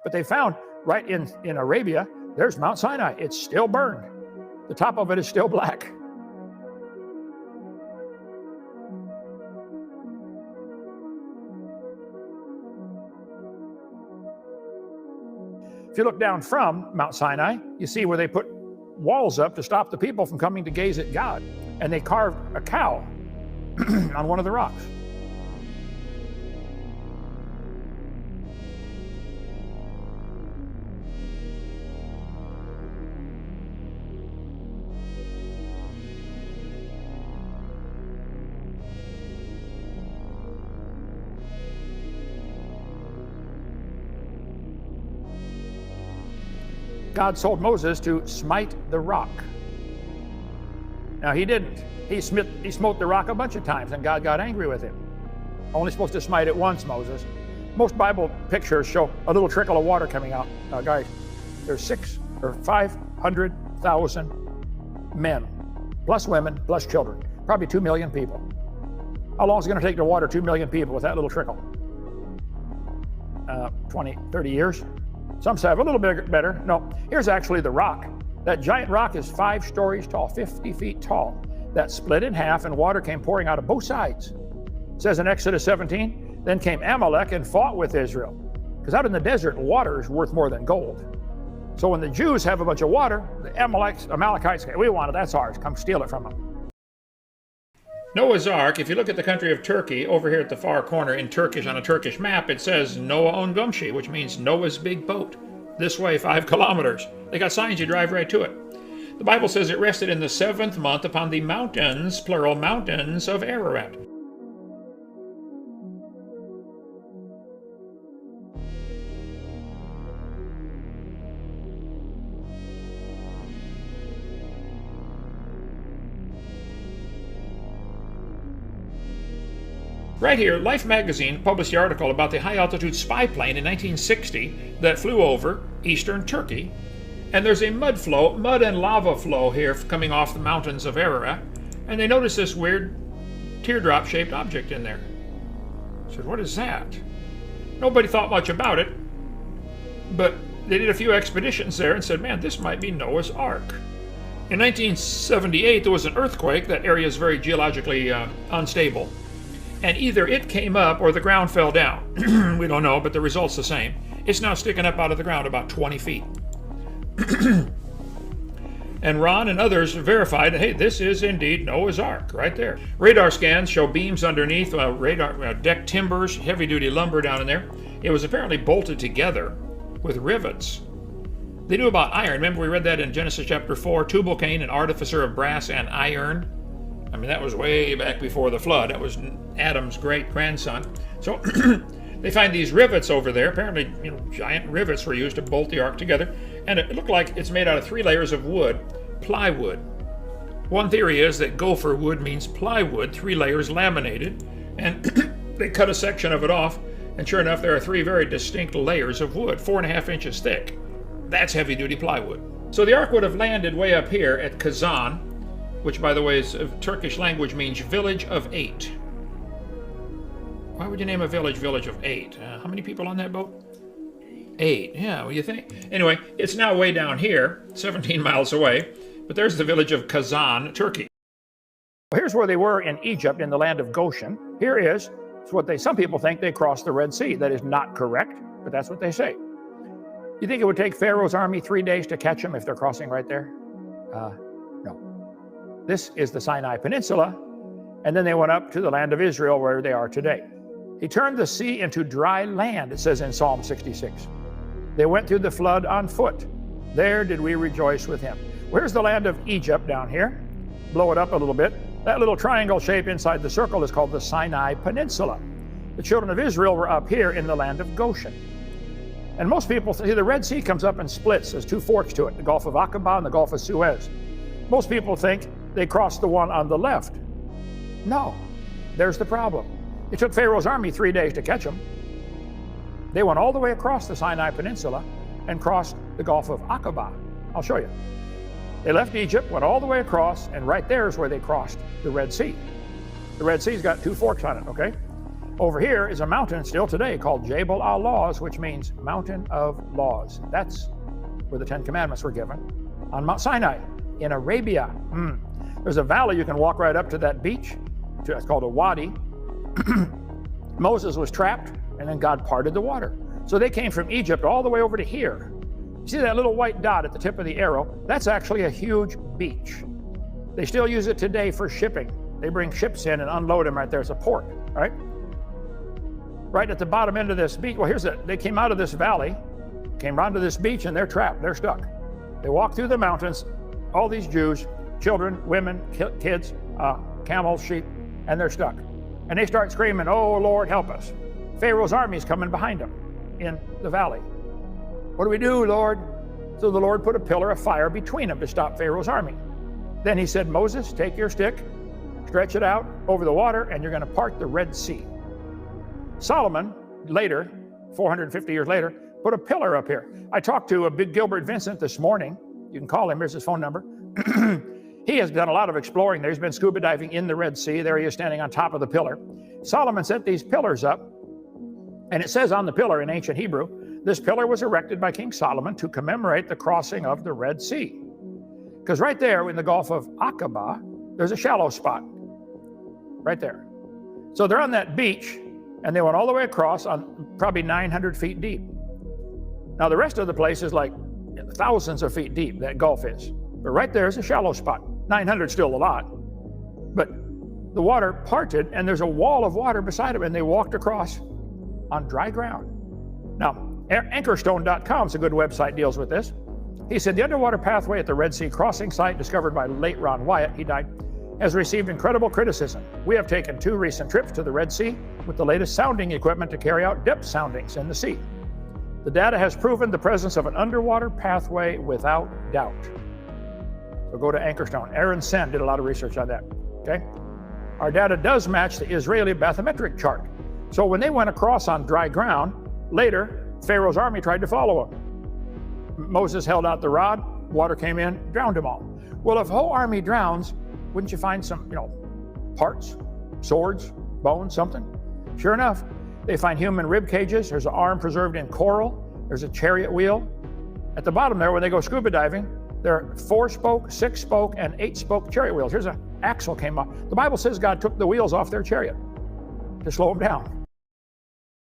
But they found right in Arabia, there's Mount Sinai. It's still burned. The top of it is still black. If you look down from Mount Sinai, you see where they put walls up to stop the people from coming to gaze at God. And they carved a cow on one of the rocks. God told Moses to smite the rock. Now he didn't. He smote the rock a bunch of times and God got angry with him. Only supposed to smite it once, Moses. Most Bible pictures show a little trickle of water coming out. Guys, there's 600,000 or 500,000 men, plus women, plus children. Probably 2 million people. How long is it going to take to water 2 million people with that little trickle? 20, 30 years? Some say a little bit better. No, here's actually the rock. That giant rock is 5 stories tall, 50 feet tall. That split in half and water came pouring out of both sides. It says in Exodus 17, then came Amalek and fought with Israel. Because out in the desert, water is worth more than gold. So when the Jews have a bunch of water, the Amalekites say, we want it, that's ours, come steal it from them. Noah's Ark, if you look at the country of Turkey, over here at the far corner in Turkish on a Turkish map, it says Noah on Gumshi, which means Noah's big boat. This way 5 kilometers. They got signs, you drive right to it. The Bible says it rested in the 7th month upon the mountains, plural mountains, of Ararat. Right here, Life magazine published the article about the high-altitude spy plane in 1960 that flew over eastern Turkey. And there's a mud and lava flow here coming off the mountains of Ararat. And they noticed this weird teardrop-shaped object in there. I said, what is that? Nobody thought much about it, but they did a few expeditions there and said, man, this might be Noah's Ark. In 1978, there was an earthquake. That area is very geologically unstable. And either it came up or the ground fell down. We don't know, but the result's the same. It's now sticking up out of the ground about 20 feet. And Ron and others verified that, hey, this is indeed Noah's Ark right there. Radar scans show beams underneath, deck timbers, heavy-duty lumber down in there. It was apparently bolted together with rivets. They knew about iron. Remember we read that in Genesis chapter 4, Tubal Cain, an artificer of brass and iron. I mean, that was way back before the flood. That was Adam's great-grandson. So they find these rivets over there. Apparently, giant rivets were used to bolt the ark together. And it looked like it's made out of 3 layers of wood, plywood. One theory is that gopher wood means plywood, 3 layers laminated. And they cut a section of it off. And sure enough, there are 3 very distinct layers of wood, 4.5 inches thick. That's heavy-duty plywood. So the ark would have landed way up here at Kazan, which, by the way, is of Turkish language means village of 8. Why would you name a village of 8? How many people on that boat? 8. Yeah, what do you think? Anyway, it's now way down here, 17 miles away, but there's the village of Kazan, Turkey. Well, here's where they were in Egypt, in the land of Goshen. Here is what some people think they crossed the Red Sea. That is not correct, but that's what they say. You think it would take Pharaoh's army 3 days to catch them if they're crossing right there? No. This is the Sinai Peninsula, and then they went up to the land of Israel where they are today. He turned the sea into dry land, it says in Psalm 66. They went through the flood on foot. There did we rejoice with him. Where's the land of Egypt down here? Blow it up a little bit. That little triangle shape inside the circle is called the Sinai Peninsula. The children of Israel were up here in the land of Goshen. And most people see the Red Sea comes up and splits. There's 2 forks to it, the Gulf of Aqaba and the Gulf of Suez. Most people think they crossed the one on the left. No, there's the problem. It took Pharaoh's army 3 days to catch them. They went all the way across the Sinai Peninsula and crossed the Gulf of Aqaba. I'll show you. They left Egypt, went all the way across, and right there is where they crossed the Red Sea. The Red Sea's got 2 forks on it, okay? Over here is a mountain still today called Jabal al-Lawz, which means mountain of laws. That's where the Ten Commandments were given, on Mount Sinai in Arabia. There's a valley you can walk right up to that beach. It's called a wadi. Moses was trapped, and then God parted the water. So they came from Egypt all the way over to here. You see that little white dot at the tip of the arrow? That's actually a huge beach. They still use it today for shipping. They bring ships in and unload them right there. It's a port, all right? Right at the bottom end of this beach, well, they came out of this valley, came onto this beach, and they're trapped, they're stuck. They walk through the mountains, all these Jews, children, women, kids, camels, sheep, and they're stuck. And they start screaming, "Oh, Lord, help us." Pharaoh's army's coming behind them in the valley. "What do we do, Lord?" So the Lord put a pillar of fire between them to stop Pharaoh's army. Then he said, "Moses, take your stick, stretch it out over the water, and you're going to part the Red Sea." Solomon, later, 450 years later, put a pillar up here. I talked to a big Gilbert Vincent this morning. You can call him, here's his phone number. He has done a lot of exploring there. He's been scuba diving in the Red Sea. There he is standing on top of the pillar. Solomon set these pillars up, and it says on the pillar in ancient Hebrew, this pillar was erected by King Solomon to commemorate the crossing of the Red Sea. Because right there in the Gulf of Aqaba, there's a shallow spot, right there. So they're on that beach, and they went all the way across on probably 900 feet deep. Now the rest of the place is like thousands of feet deep, that gulf is. But right there is a shallow spot. 900 still a lot. But the water parted, and there's a wall of water beside it, and they walked across on dry ground. Now, Anchorstone.com is a good website, deals with this. He said the underwater pathway at the Red Sea crossing site, discovered by late Ron Wyatt, he died, has received incredible criticism. We have taken 2 recent trips to the Red Sea with the latest sounding equipment to carry out depth soundings in the sea. The data has proven the presence of an underwater pathway without doubt. So go to Anchorstone. Aaron Sen did a lot of research on that, okay? Our data does match the Israeli bathymetric chart. So when they went across on dry ground, later, Pharaoh's army tried to follow them. Moses held out the rod, water came in, drowned them all. Well, if a whole army drowns, wouldn't you find some, parts, swords, bones, something? Sure enough, they find human rib cages. There's an arm preserved in coral. There's a chariot wheel. At the bottom there, when they go scuba diving, there are 4-spoke, 6-spoke, and 8-spoke chariot wheels. Here's an axle came off. The Bible says God took the wheels off their chariot to slow them down.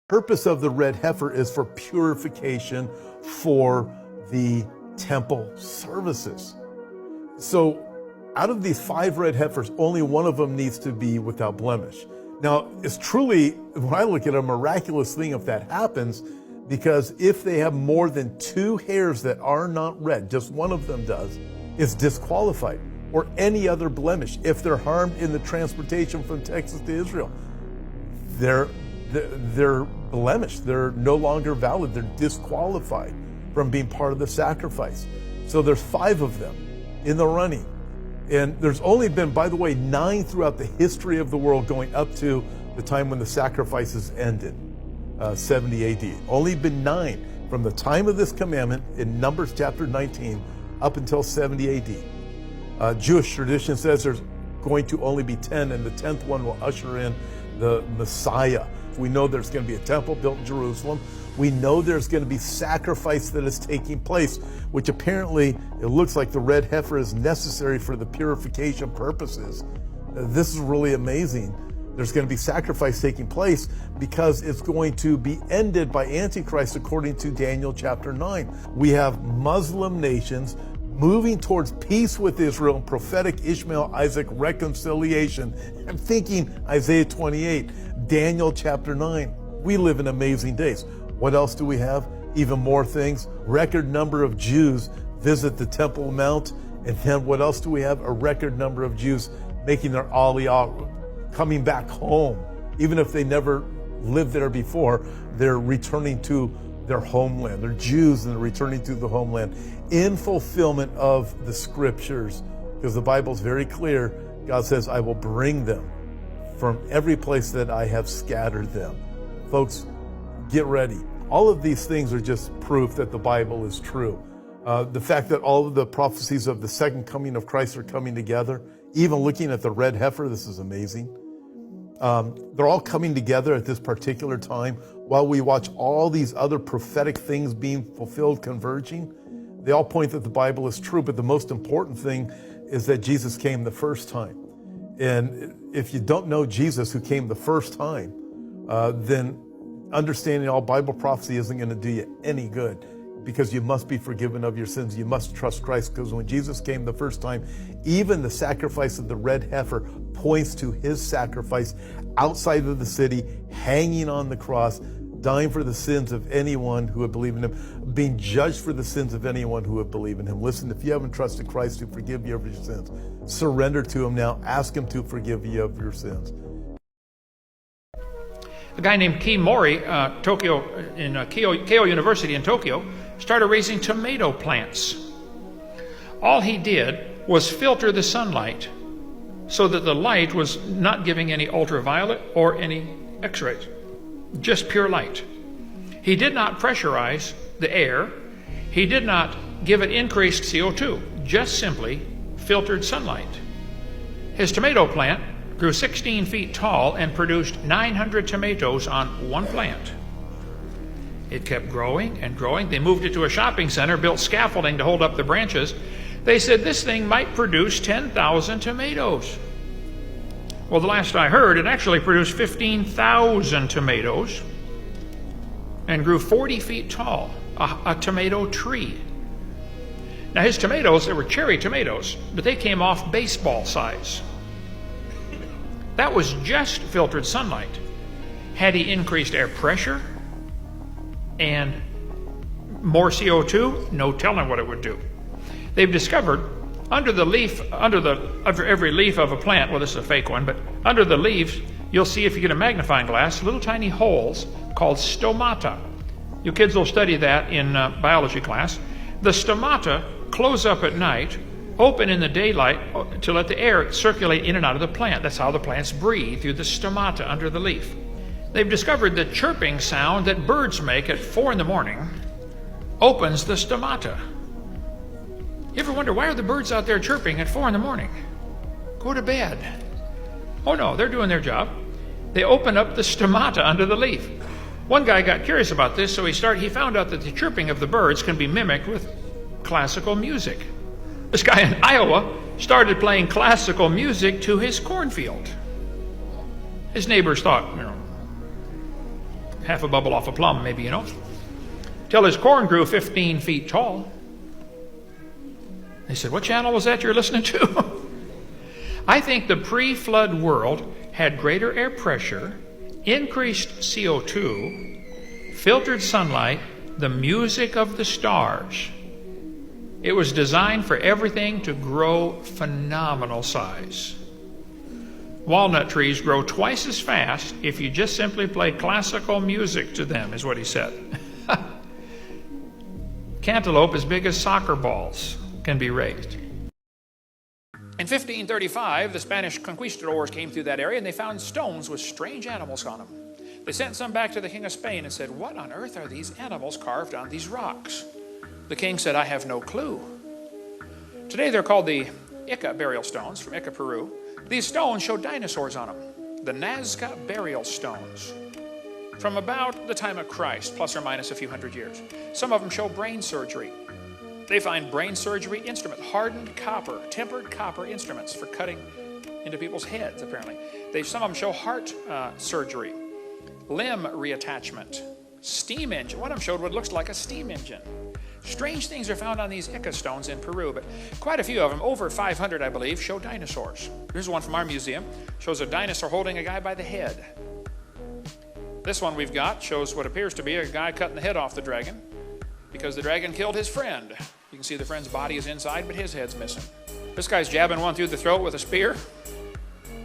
The purpose of the red heifer is for purification for the temple services. So out of these 5 red heifers, only one of them needs to be without blemish. Now, it's truly, when I look at it, a miraculous thing if that happens, because if they have more than 2 hairs that are not red, just one of them does, it's disqualified. Or any other blemish. If they're harmed in the transportation from Texas to Israel, they're blemished. They're no longer valid. They're disqualified from being part of the sacrifice. So there's 5 of them in the running. And there's only been, by the way, 9 throughout the history of the world going up to the time when the sacrifices ended, 70 AD. Only been 9 from the time of this commandment in Numbers chapter 19 up until 70 AD. Jewish tradition says there's going to only be 10, and the 10th one will usher in the Messiah. We know there's going to be a temple built in Jerusalem. We know there's going to be sacrifice that is taking place, which apparently it looks like the red heifer is necessary for the purification purposes. This is really amazing. There's going to be sacrifice taking place because it's going to be ended by Antichrist according to Daniel chapter 9. We have Muslim nations moving towards peace with Israel and prophetic Ishmael-Isaac reconciliation. I'm thinking Isaiah 28, Daniel chapter 9. We live in amazing days. What else do we have? Even more things. Record number of Jews visit the Temple Mount. And then what else do we have? A record number of Jews making their Aliyah, coming back home. Even if they never lived there before, they're returning to their homeland. They're Jews and they're returning to the homeland in fulfillment of the scriptures. Because the Bible's very clear. God says, I will bring them from every place that I have scattered them. Folks, get ready. All of these things are just proof that the Bible is true. The fact that all of the prophecies of the second coming of Christ are coming together, even looking at the red heifer, this is amazing. They're all coming together at this particular time while we watch all these other prophetic things being fulfilled, converging. They all point that the Bible is true, but the most important thing is that Jesus came the first time. And if you don't know Jesus who came the first time, then understanding all Bible prophecy isn't going to do you any good, because you must be forgiven of your sins. You must trust Christ, because when Jesus came the first time, even the sacrifice of the red heifer points to his sacrifice outside of the city, hanging on the cross, dying for the sins of anyone who would believe in him, being judged for the sins of anyone who would believe in him. Listen, if you haven't trusted Christ to forgive you of your sins, surrender to him now. Ask him to forgive you of your sins. A guy named Kei Mori, Keio University in Tokyo, started raising tomato plants. All he did was filter the sunlight so that the light was not giving any ultraviolet or any X-rays, just pure light. He did not pressurize the air. He did not give it increased CO2, just simply filtered sunlight. His tomato plant grew 16 feet tall and produced 900 tomatoes on one plant. It kept growing and growing. They moved it to a shopping center, built scaffolding to hold up the branches. They said this thing might produce 10,000 tomatoes. Well, the last I heard, it actually produced 15,000 tomatoes and grew 40 feet tall, a tomato tree. Now his tomatoes, they were cherry tomatoes, but they came off baseball size. That was just filtered sunlight. Had he increased air pressure and more CO2, no telling what it would do. They've discovered under every leaf of a plant, well, this is a fake one, but under the leaves, you'll see, if you get a magnifying glass, little tiny holes called stomata. You kids will study that in biology class. The stomata close up at night, open in the daylight to let the air circulate in and out of the plant. That's how the plants breathe, through the stomata under the leaf. They've discovered the chirping sound that birds make at 4 in the morning opens the stomata. You ever wonder, why are the birds out there chirping at 4 in the morning? Go to bed. Oh no, they're doing their job. They open up the stomata under the leaf. One guy got curious about this, so he found out that the chirping of the birds can be mimicked with classical music. This guy in Iowa started playing classical music to his cornfield. His neighbors thought, half a bubble off a plum, maybe, till his corn grew 15 feet tall. They said, what channel was that you're listening to? I think the pre-flood world had greater air pressure, increased CO2, filtered sunlight, the music of the stars. It was designed for everything to grow phenomenal size. Walnut trees grow twice as fast if you just simply play classical music to them, is what he said. Cantaloupe as big as soccer balls can be raised. In 1535, the Spanish conquistadors came through that area and they found stones with strange animals on them. They sent some back to the King of Spain and said, what on earth are these animals carved on these rocks? The king said, I have no clue. Today they're called the Ica burial stones from Ica, Peru. These stones show dinosaurs on them, the Nazca burial stones, from about the time of Christ, plus or minus a few hundred years. Some of them show brain surgery. They find brain surgery instruments, hardened copper, tempered copper instruments for cutting into people's heads, apparently. Some of them show heart surgery, limb reattachment, steam engine. One of them showed what looks like a steam engine. Strange things are found on these Ica stones in Peru, but quite a few of them, over 500 I believe, show dinosaurs. Here's one from our museum, shows a dinosaur holding a guy by the head. This one we've got shows what appears to be a guy cutting the head off the dragon because the dragon killed his friend. You can see the friend's body is inside, but his head's missing. This guy's jabbing one through the throat with a spear.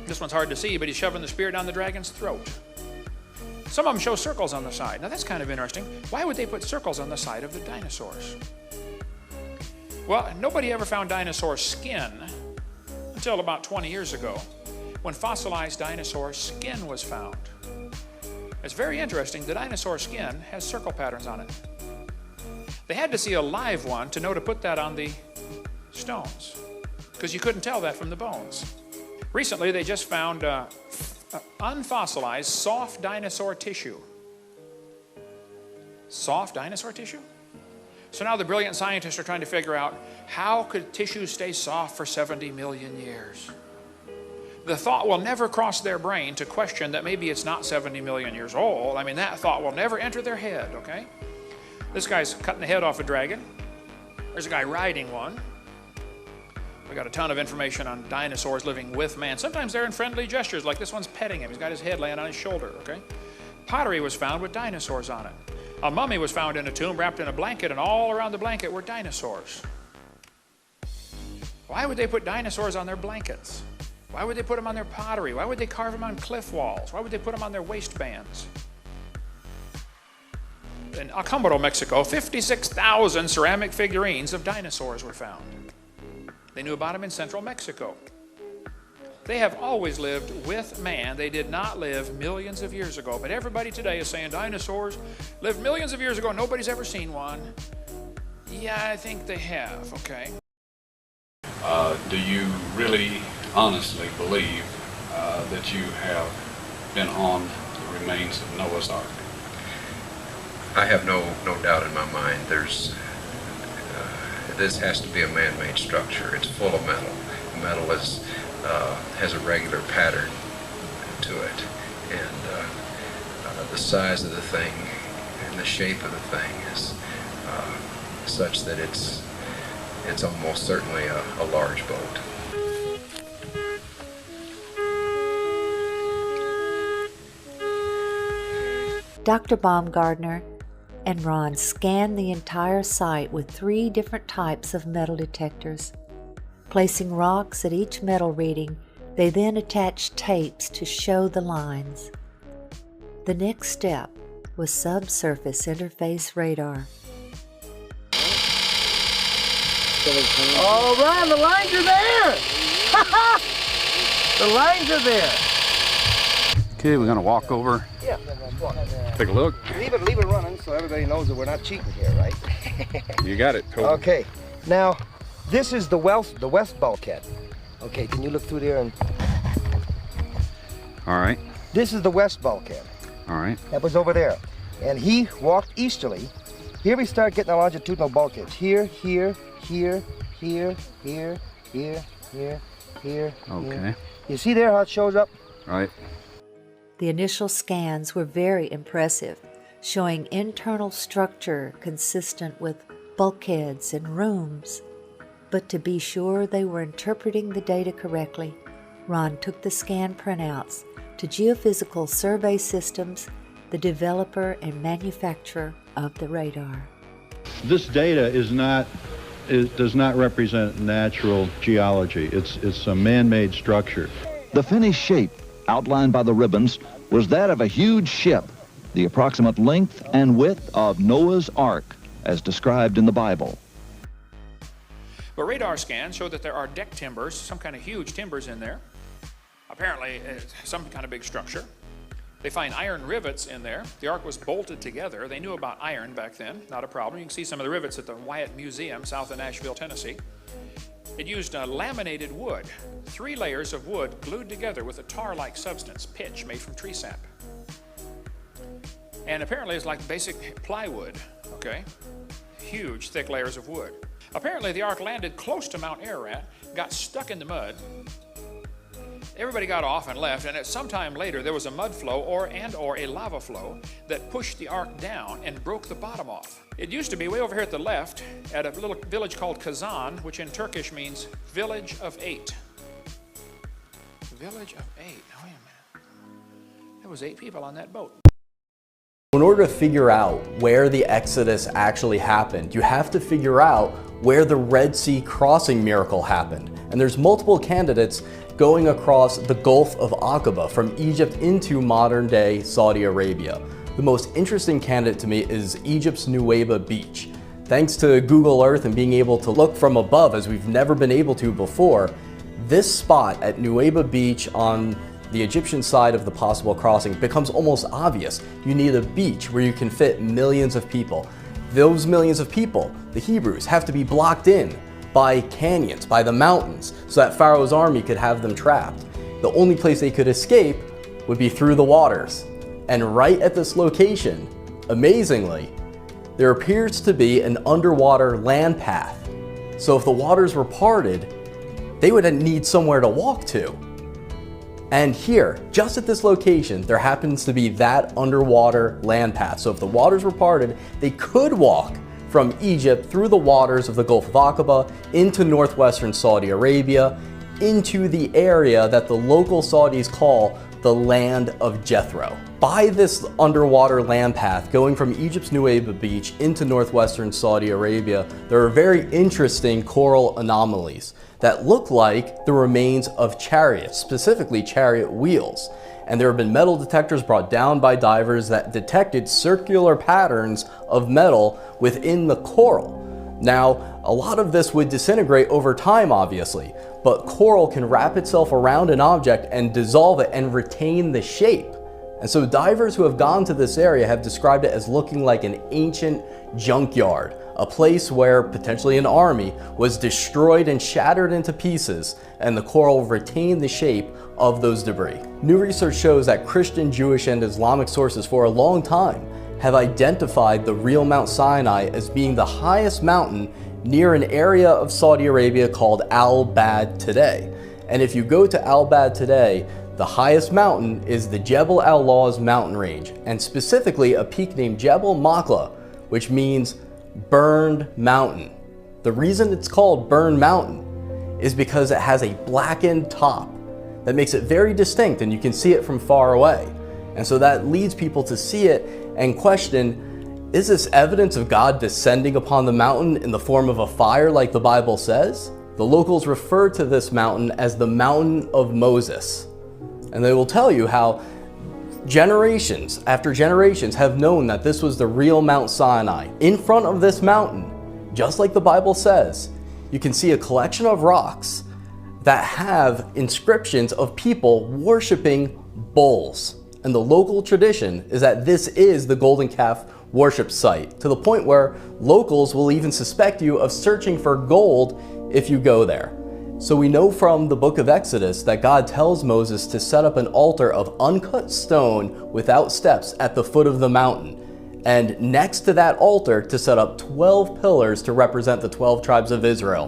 This one's hard to see, but he's shoving the spear down the dragon's throat. Some of them show circles on the side. Now that's kind of interesting. Why would they put circles on the side of the dinosaurs? Well, nobody ever found dinosaur skin until about 20 years ago, when fossilized dinosaur skin was found. It's very interesting. The dinosaur skin has circle patterns on it. They had to see a live one to know to put that on the stones, because you couldn't tell that from the bones. Recently, they just found unfossilized soft dinosaur tissue. Soft dinosaur tissue? So now the brilliant scientists are trying to figure out how could tissue stay soft for 70 million years? The thought will never cross their brain to question that maybe it's not 70 million years old. I mean, that thought will never enter their head, okay? This guy's cutting the head off a dragon. There's a guy riding one. We got a ton of information on dinosaurs living with man. Sometimes they're in friendly gestures, like this one's petting him. He's got his head laying on his shoulder, okay? Pottery was found with dinosaurs on it. A mummy was found in a tomb wrapped in a blanket, and all around the blanket were dinosaurs. Why would they put dinosaurs on their blankets? Why would they put them on their pottery? Why would they carve them on cliff walls? Why would they put them on their waistbands? In Acámbaro, Mexico, 56,000 ceramic figurines of dinosaurs were found. They knew about them in central Mexico. They have always lived with man. They did not live millions of years ago. But everybody today is saying dinosaurs lived millions of years ago. Nobody's ever seen one. Yeah, I think they have, okay. Do you really honestly believe that you have been on the remains of Noah's Ark? I have no doubt in my mind. This has to be a man-made structure. It's full of metal. Metal has a regular pattern to it, and the size of the thing and the shape of the thing is such that it's almost certainly a large boat. Dr. Baumgardner and Ron scanned the entire site with 3 different types of metal detectors. Placing rocks at each metal reading, they then attached tapes to show the lines. The next step was subsurface interface radar. All right, the lines are there! The lines are there! Okay, we're gonna walk over. Yeah, walk. Take a look. Leave it running so everybody knows that we're not cheating here, right? You got it, Toby. Okay, now this is the west bulkhead. Okay, can you look through there and... All right. This is the west bulkhead. All right. That was over there. And he walked easterly. Here we start getting the longitudinal bulkheads. Here, here, here, here, here, here, here, here. Okay. Here. You see there how it shows up? Right. The initial scans were very impressive, showing internal structure consistent with bulkheads and rooms. But to be sure they were interpreting the data correctly, Ron took the scan printouts to Geophysical Survey Systems, the developer and manufacturer of the radar. This data does not represent natural geology. It's a man-made structure. The finished shape, outlined by the ribbons, was that of a huge ship, the approximate length and width of Noah's Ark, as described in the Bible. But radar scans show that there are deck timbers, some kind of huge timbers in there. Apparently, some kind of big structure. They find iron rivets in there. The Ark was bolted together. They knew about iron back then, not a problem. You can see some of the rivets at the Wyatt Museum south of Nashville, Tennessee. It used laminated wood, 3 layers of wood glued together with a tar-like substance, pitch, made from tree sap. And apparently it's like basic plywood, okay? Huge, thick layers of wood. Apparently the Ark landed close to Mount Ararat, got stuck in the mud. Everybody got off and left, and at some time later there was a mud flow or a lava flow that pushed the Ark down and broke the bottom off. It used to be way over here at the left at a little village called Kazan, which in Turkish means village of 8. Village of 8. Wait a minute. There was 8 people on that boat. In order to figure out where the Exodus actually happened, you have to figure out where the Red Sea crossing miracle happened. And there's multiple candidates going across the Gulf of Aqaba from Egypt into modern day Saudi Arabia. The most interesting candidate to me is Egypt's Nuweiba Beach. Thanks to Google Earth and being able to look from above as we've never been able to before, this spot at Nuweiba Beach on the Egyptian side of the possible crossing becomes almost obvious. You need a beach where you can fit millions of people. Those millions of people, the Hebrews, have to be blocked in by canyons, by the mountains, so that Pharaoh's army could have them trapped. The only place they could escape would be through the waters. And right at this location, amazingly, there appears to be an underwater land path. So if the waters were parted, they would need somewhere to walk to. And here, just at this location, there happens to be that underwater land path. So if the waters were parted, they could walk from Egypt through the waters of the Gulf of Aqaba into northwestern Saudi Arabia, into the area that the local Saudis call the land of Jethro. By this underwater land path going from Egypt's Nuweiba beach into northwestern Saudi Arabia, there are very interesting coral anomalies that look like the remains of chariots, specifically chariot wheels. And there have been metal detectors brought down by divers that detected circular patterns of metal within the coral. Now, a lot of this would disintegrate over time, obviously, but coral can wrap itself around an object and dissolve it and retain the shape. And so divers who have gone to this area have described it as looking like an ancient junkyard, a place where potentially an army was destroyed and shattered into pieces, and the coral retained the shape of those debris. New research shows that Christian, Jewish, and Islamic sources for a long time have identified the real Mount Sinai as being the highest mountain near an area of Saudi Arabia called Al-Bad today. And if you go to Al-Bad today, the highest mountain is the Jebel al-Lawz mountain range, and specifically a peak named Jebel Makla, which means burned mountain. The reason it's called burned mountain is because it has a blackened top that makes it very distinct, and you can see it from far away. And so that leads people to see it and question, is this evidence of God descending upon the mountain in the form of a fire like the Bible says? The locals refer to this mountain as the Mountain of Moses. And they will tell you how generations after generations have known that this was the real Mount Sinai. In front of this mountain, just like the Bible says, you can see a collection of rocks that have inscriptions of people worshiping bulls. And the local tradition is that this is the golden calf worship site, to the point where locals will even suspect you of searching for gold if you go there. So we know from the book of Exodus that God tells Moses to set up an altar of uncut stone without steps at the foot of the mountain, and next to that altar to set up 12 pillars to represent the 12 tribes of Israel.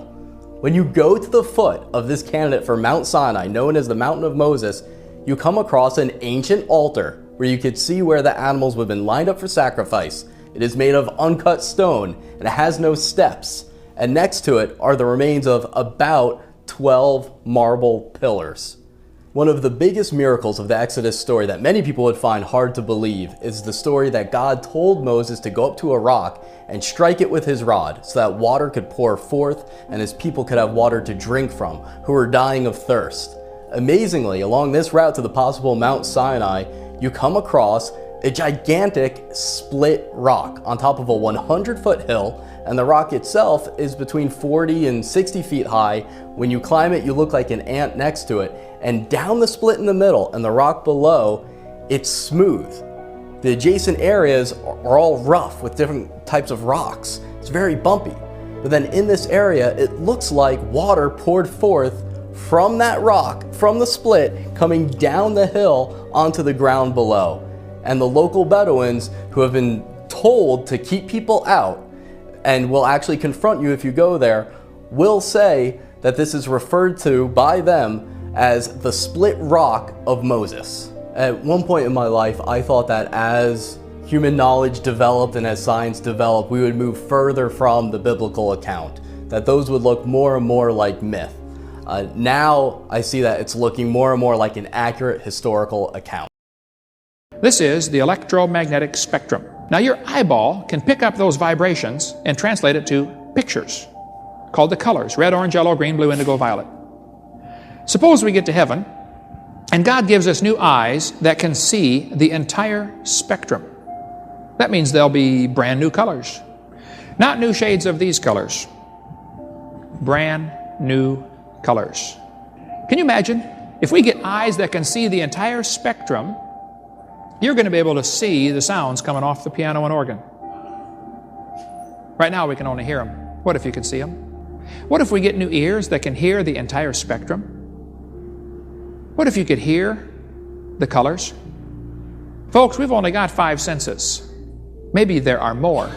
When you go to the foot of this candidate for Mount Sinai, known as the Mountain of Moses, you come across an ancient altar where you could see where the animals would have been lined up for sacrifice. It is made of uncut stone and it has no steps. And next to it are the remains of about 12 marble pillars. One of the biggest miracles of the Exodus story that many people would find hard to believe is the story that God told Moses to go up to a rock and strike it with his rod so that water could pour forth and his people could have water to drink from who were dying of thirst. Amazingly, along this route to the possible Mount Sinai, you come across a gigantic split rock on top of a 100-foot hill, and the rock itself is between 40 and 60 feet high. When you climb it, you look like an ant next to it, and down the split in the middle and the rock below, it's smooth. The adjacent areas are all rough with different types of rocks. It's very bumpy. But then in this area, it looks like water poured forth from that rock, from the split, coming down the hill onto the ground below. And the local Bedouins, who have been told to keep people out and will actually confront you if you go there, will say that this is referred to by them as the split rock of Moses. At one point in my life, I thought that as human knowledge developed and as science developed, we would move further from the biblical account, that those would look more and more like myth. Now I see that it's looking more and more like an accurate historical account. This is the electromagnetic spectrum. Now your eyeball can pick up those vibrations and translate it to pictures called the colors: red, orange, yellow, green, blue, indigo, violet. Suppose we get to heaven and God gives us new eyes that can see the entire spectrum. That means there'll be brand new colors. Not new shades of these colors. Brand new colors. Can you imagine? If we get eyes that can see the entire spectrum, you're going to be able to see the sounds coming off the piano and organ. Right now we can only hear them. What if you could see them? What if we get new ears that can hear the entire spectrum? What if you could hear the colors. Folks, we've only got 5 senses. Maybe there are more.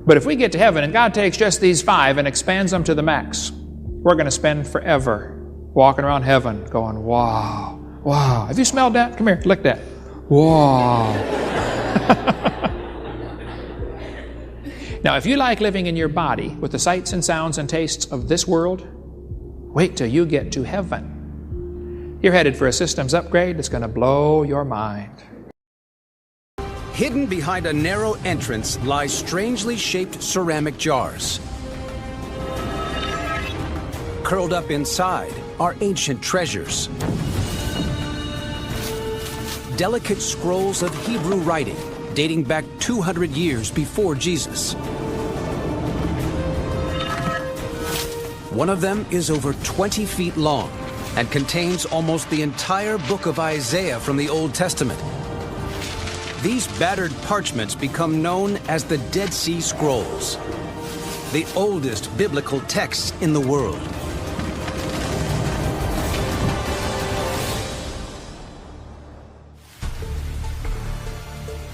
But if we get to heaven and God takes just these 5 and expands them to the max, we're going to spend forever walking around heaven going, wow, wow. Have you smelled that? Come here, lick that. Wow. Now, if you like living in your body with the sights and sounds and tastes of this world, wait till you get to heaven. You're headed for a systems upgrade that's going to blow your mind. Hidden behind a narrow entrance lie strangely shaped ceramic jars. Curled up inside are ancient treasures. Delicate scrolls of Hebrew writing dating back 200 years before Jesus. One of them is over 20 feet long and contains almost the entire book of Isaiah from the Old Testament. These battered parchments become known as the Dead Sea Scrolls, the oldest biblical texts in the world.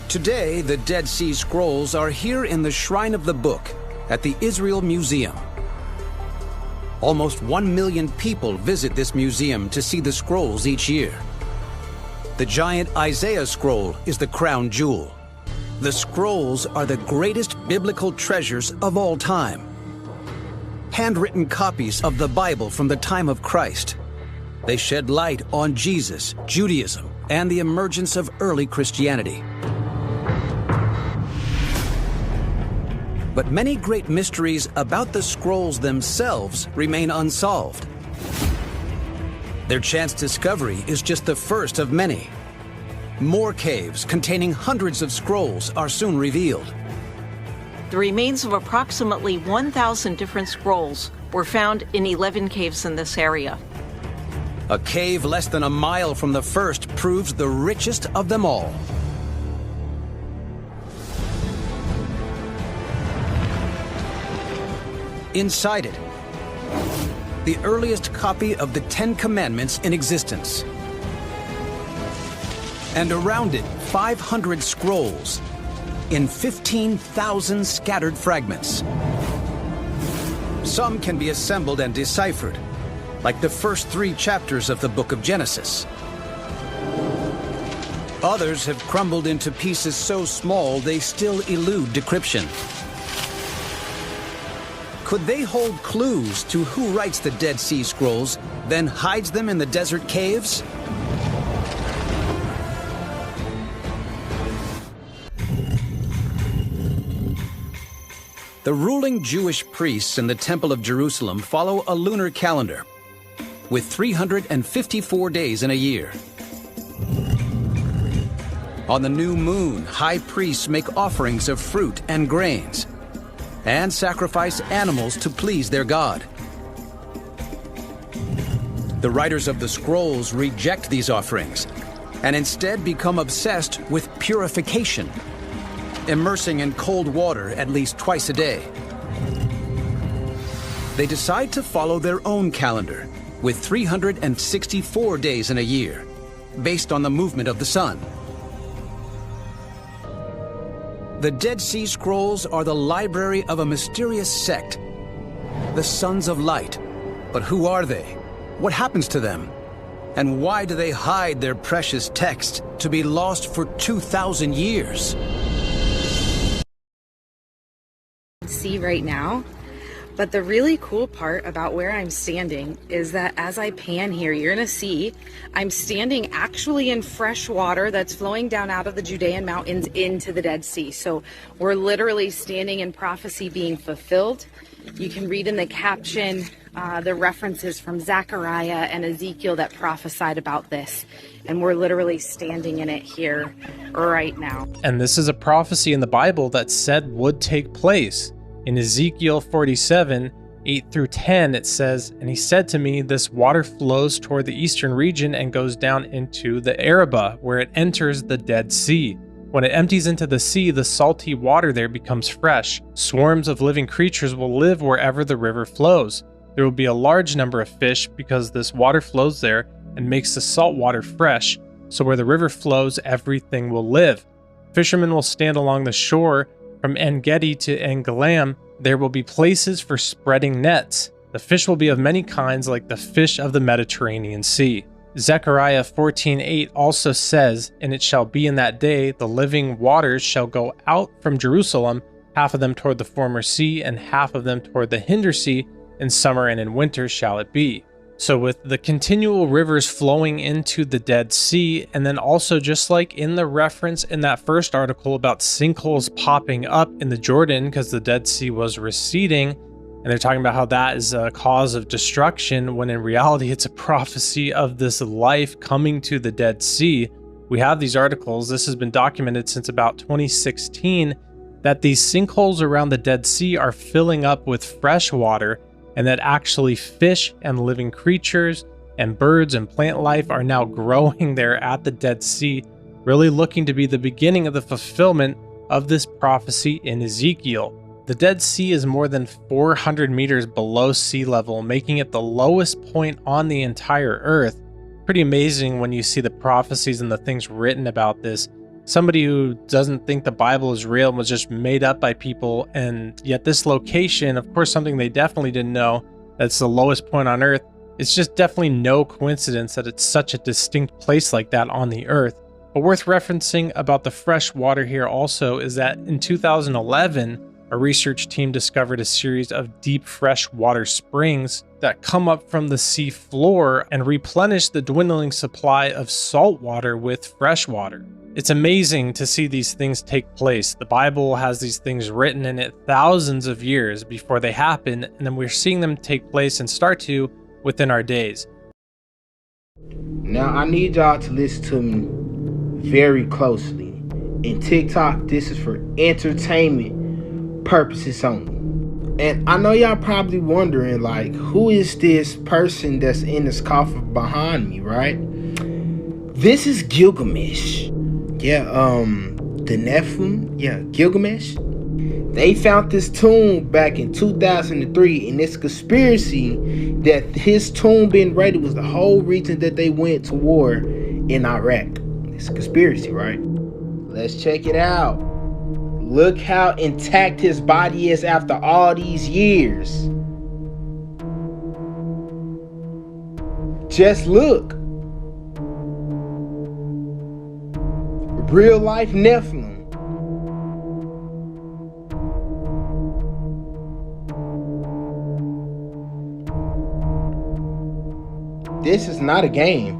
Today, the Dead Sea Scrolls are here in the Shrine of the Book at the Israel Museum. Almost 1 million people visit this museum to see the scrolls each year. The giant Isaiah scroll is the crown jewel. The scrolls are the greatest biblical treasures of all time. Handwritten copies of the Bible from the time of Christ. They shed light on Jesus, Judaism, and the emergence of early Christianity. But many great mysteries about the scrolls themselves remain unsolved. Their chance discovery is just the first of many. More caves containing hundreds of scrolls are soon revealed. The remains of approximately 1,000 different scrolls were found in 11 caves in this area. A cave less than a mile from the first proves the richest of them all. Inside it, the earliest copy of the 10 Commandments in existence. And around it, 500 scrolls in 15,000 scattered fragments. Some can be assembled and deciphered, like the first 3 chapters of the book of Genesis. Others have crumbled into pieces so small they still elude decryption. Could they hold clues to who writes the Dead Sea Scrolls, then hides them in the desert caves? The ruling Jewish priests in the Temple of Jerusalem follow a lunar calendar with 354 days in a year. On the new moon, high priests make offerings of fruit and grains and sacrifice animals to please their God. The writers of the scrolls reject these offerings and instead become obsessed with purification, immersing in cold water at least twice a day. They decide to follow their own calendar with 364 days in a year, based on the movement of the sun. The Dead Sea Scrolls are the library of a mysterious sect, the Sons of Light. But who are they? What happens to them? And why do they hide their precious text to be lost for 2,000 years? See right now, but the really cool part about where I'm standing is that as I pan here, you're gonna see I'm standing actually in fresh water that's flowing down out of the Judean mountains into the Dead Sea. So we're literally standing in prophecy being fulfilled. You can read in the caption the references from Zechariah and Ezekiel that prophesied about this. And we're literally standing in it here right now. And this is a prophecy in the Bible that said would take place. In Ezekiel 47, 8 through 10, it says, "And he said to me, this water flows toward the eastern region and goes down into the Arabah, where it enters the Dead Sea. When it empties into the sea, the salty water there becomes fresh. Swarms of living creatures will live wherever the river flows. There will be a large number of fish because this water flows there, and makes the salt water fresh, so where the river flows, everything will live. Fishermen will stand along the shore from En-Gedi to En-Galam. There will be places for spreading nets. The fish will be of many kinds, like the fish of the Mediterranean Sea. Zechariah 14:8 also says, "And it shall be in that day, the living waters shall go out from Jerusalem, half of them toward the former sea, and half of them toward the hinder sea. In summer and in winter shall it be." So with the continual rivers flowing into the Dead Sea, and then also just like in the reference in that first article about sinkholes popping up in the Jordan because the Dead Sea was receding, and they're talking about how that is a cause of destruction, when in reality it's a prophecy of this life coming to the Dead Sea. We have these articles, this has been documented since about 2016, that these sinkholes around the Dead Sea are filling up with fresh water, and that actually fish and living creatures and birds and plant life are now growing there at the Dead Sea, really looking to be the beginning of the fulfillment of this prophecy in Ezekiel. The Dead Sea is more than 400 meters below sea level, making it the lowest point on the entire earth. Pretty amazing when you see the prophecies and the things written about this. Somebody who doesn't think the Bible is real and was just made up by people, and yet this location, of course, something they definitely didn't know, that's the lowest point on earth. It's just definitely no coincidence that it's such a distinct place like that on the earth. But worth referencing about the fresh water here also is that in 2011, a research team discovered a series of deep freshwater springs that come up from the sea floor and replenish the dwindling supply of salt water with fresh water. It's amazing to see these things take place. The Bible has these things written in it thousands of years before they happen, and then we're seeing them take place and start to within our days. Now I need y'all to listen to me very closely. In TikTok, this is for entertainment purposes only. And I know y'all probably wondering, like, who is this person that's in this coffin behind me, right? This is Gilgamesh. Yeah, the Nephilim, Gilgamesh. They found this tomb back in 2003, and this conspiracy that his tomb being raided was the whole reason that they went to war in Iraq. It's a conspiracy, right? Let's check it out. Look how intact his body is after all these years. Just look. Real life Nephilim. This is not a game.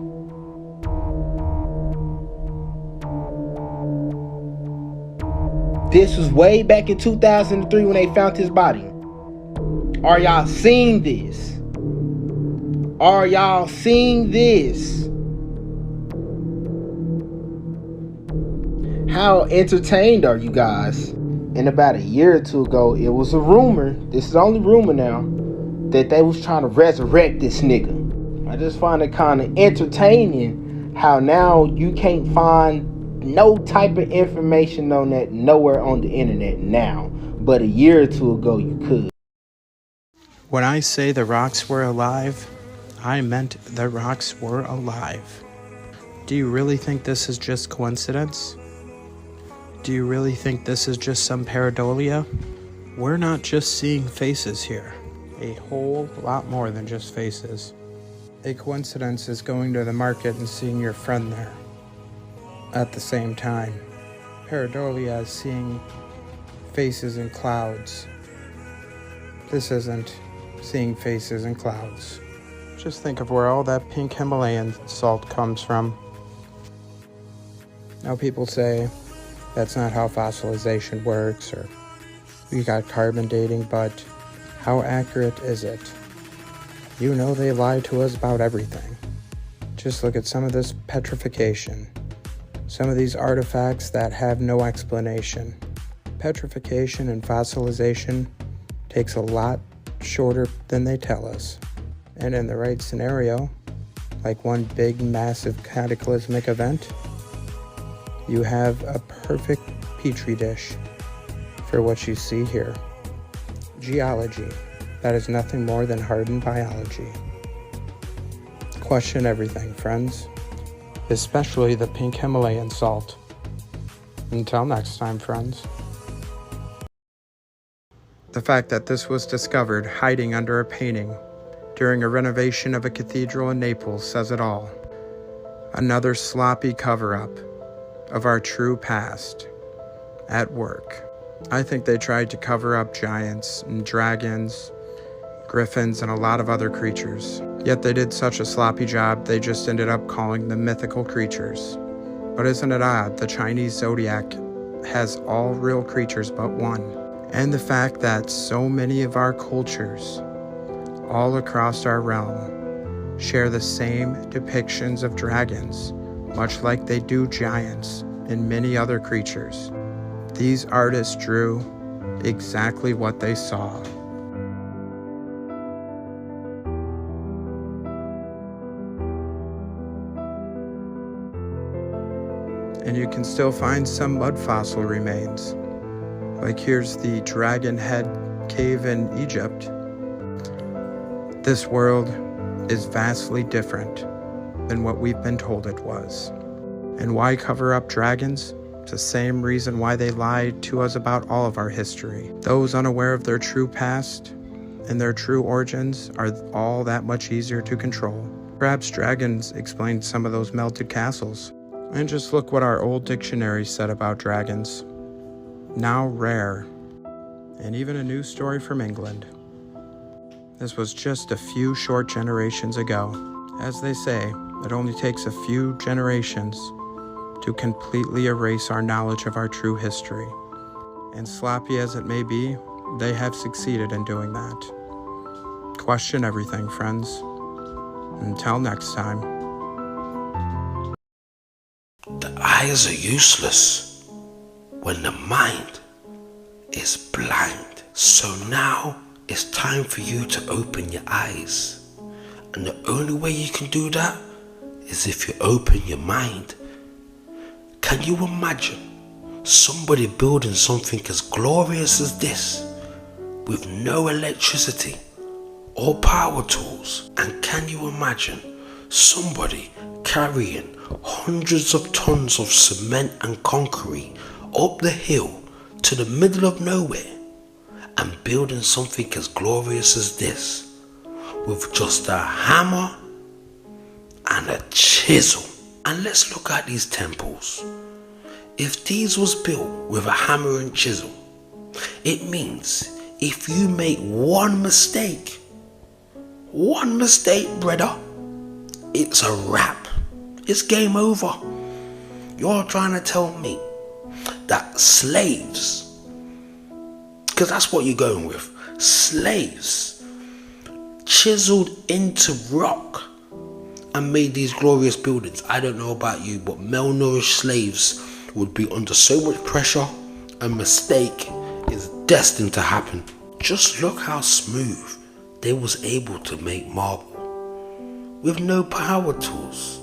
This was way back in 2003 when they found his body. Are y'all seeing this? Are y'all seeing this? How entertained are you guys? And about a year or two ago, it was a rumor, this is only rumor now, that they was trying to resurrect this nigga. I just find it kind of entertaining how now you can't find no type of information on that nowhere on the internet now, but a year or two ago you could. When I say the rocks were alive, I meant the rocks were alive. Do you really think this is just coincidence? Do you really think this is just some pareidolia? We're not just seeing faces here. A whole lot more than just faces. A coincidence is going to the market and seeing your friend there. At the same time, pareidolia is seeing faces in clouds. This isn't seeing faces in clouds. Just think of where all that pink Himalayan salt comes from. Now people say that's not how fossilization works, or we got carbon dating, but how accurate is it? You know they lie to us about everything. Just look at some of this petrification. Some of these artifacts that have no explanation. Petrification and fossilization takes a lot shorter than they tell us. And in the right scenario, like one big massive cataclysmic event, you have a perfect petri dish for what you see here. Geology, that is nothing more than hardened biology. Question everything, friends, especially the pink Himalayan salt. Until next time, friends. The fact that this was discovered hiding under a painting during a renovation of a cathedral in Naples says it all. Another sloppy cover-up of our true past at work. I think they tried to cover up giants and dragons, griffins, and a lot of other creatures. Yet they did such a sloppy job, they just ended up calling them mythical creatures. But isn't it odd, the Chinese zodiac has all real creatures but one. And the fact that so many of our cultures, all across our realm, share the same depictions of dragons, much like they do giants and many other creatures. These artists drew exactly what they saw. And you can still find some mud fossil remains. Like here's the Dragon Head Cave in Egypt. This world is vastly different than what we've been told it was. And why cover up dragons? It's the same reason why they lied to us about all of our history. Those unaware of their true past and their true origins are all that much easier to control. Perhaps dragons explain some of those melted castles. And just look what our old dictionary said about dragons. Now rare. And even a news story from England. This was just a few short generations ago. As they say, it only takes a few generations to completely erase our knowledge of our true history. And sloppy as it may be, they have succeeded in doing that. Question everything, friends. Until next time. The eyes are useless when the mind is blind. So now it's time for you to open your eyes. And the only way you can do that is if you open your mind. Can you imagine somebody building something as glorious as this with no electricity or power tools? And can you imagine somebody carrying hundreds of tons of cement and concrete up the hill to the middle of nowhere and building something as glorious as this with just a hammer and a chisel? And let's look at these temples. If these was built with a hammer and chisel, it means if you make one mistake, brother, it's a wrap. It's game over. You're trying to tell me that slaves, because that's what you're going with, slaves chiseled into rock and made these glorious buildings. I don't know about you, but malnourished slaves would be under so much pressure. A mistake is destined to happen. Just look how smooth they was able to make marble with no power tools.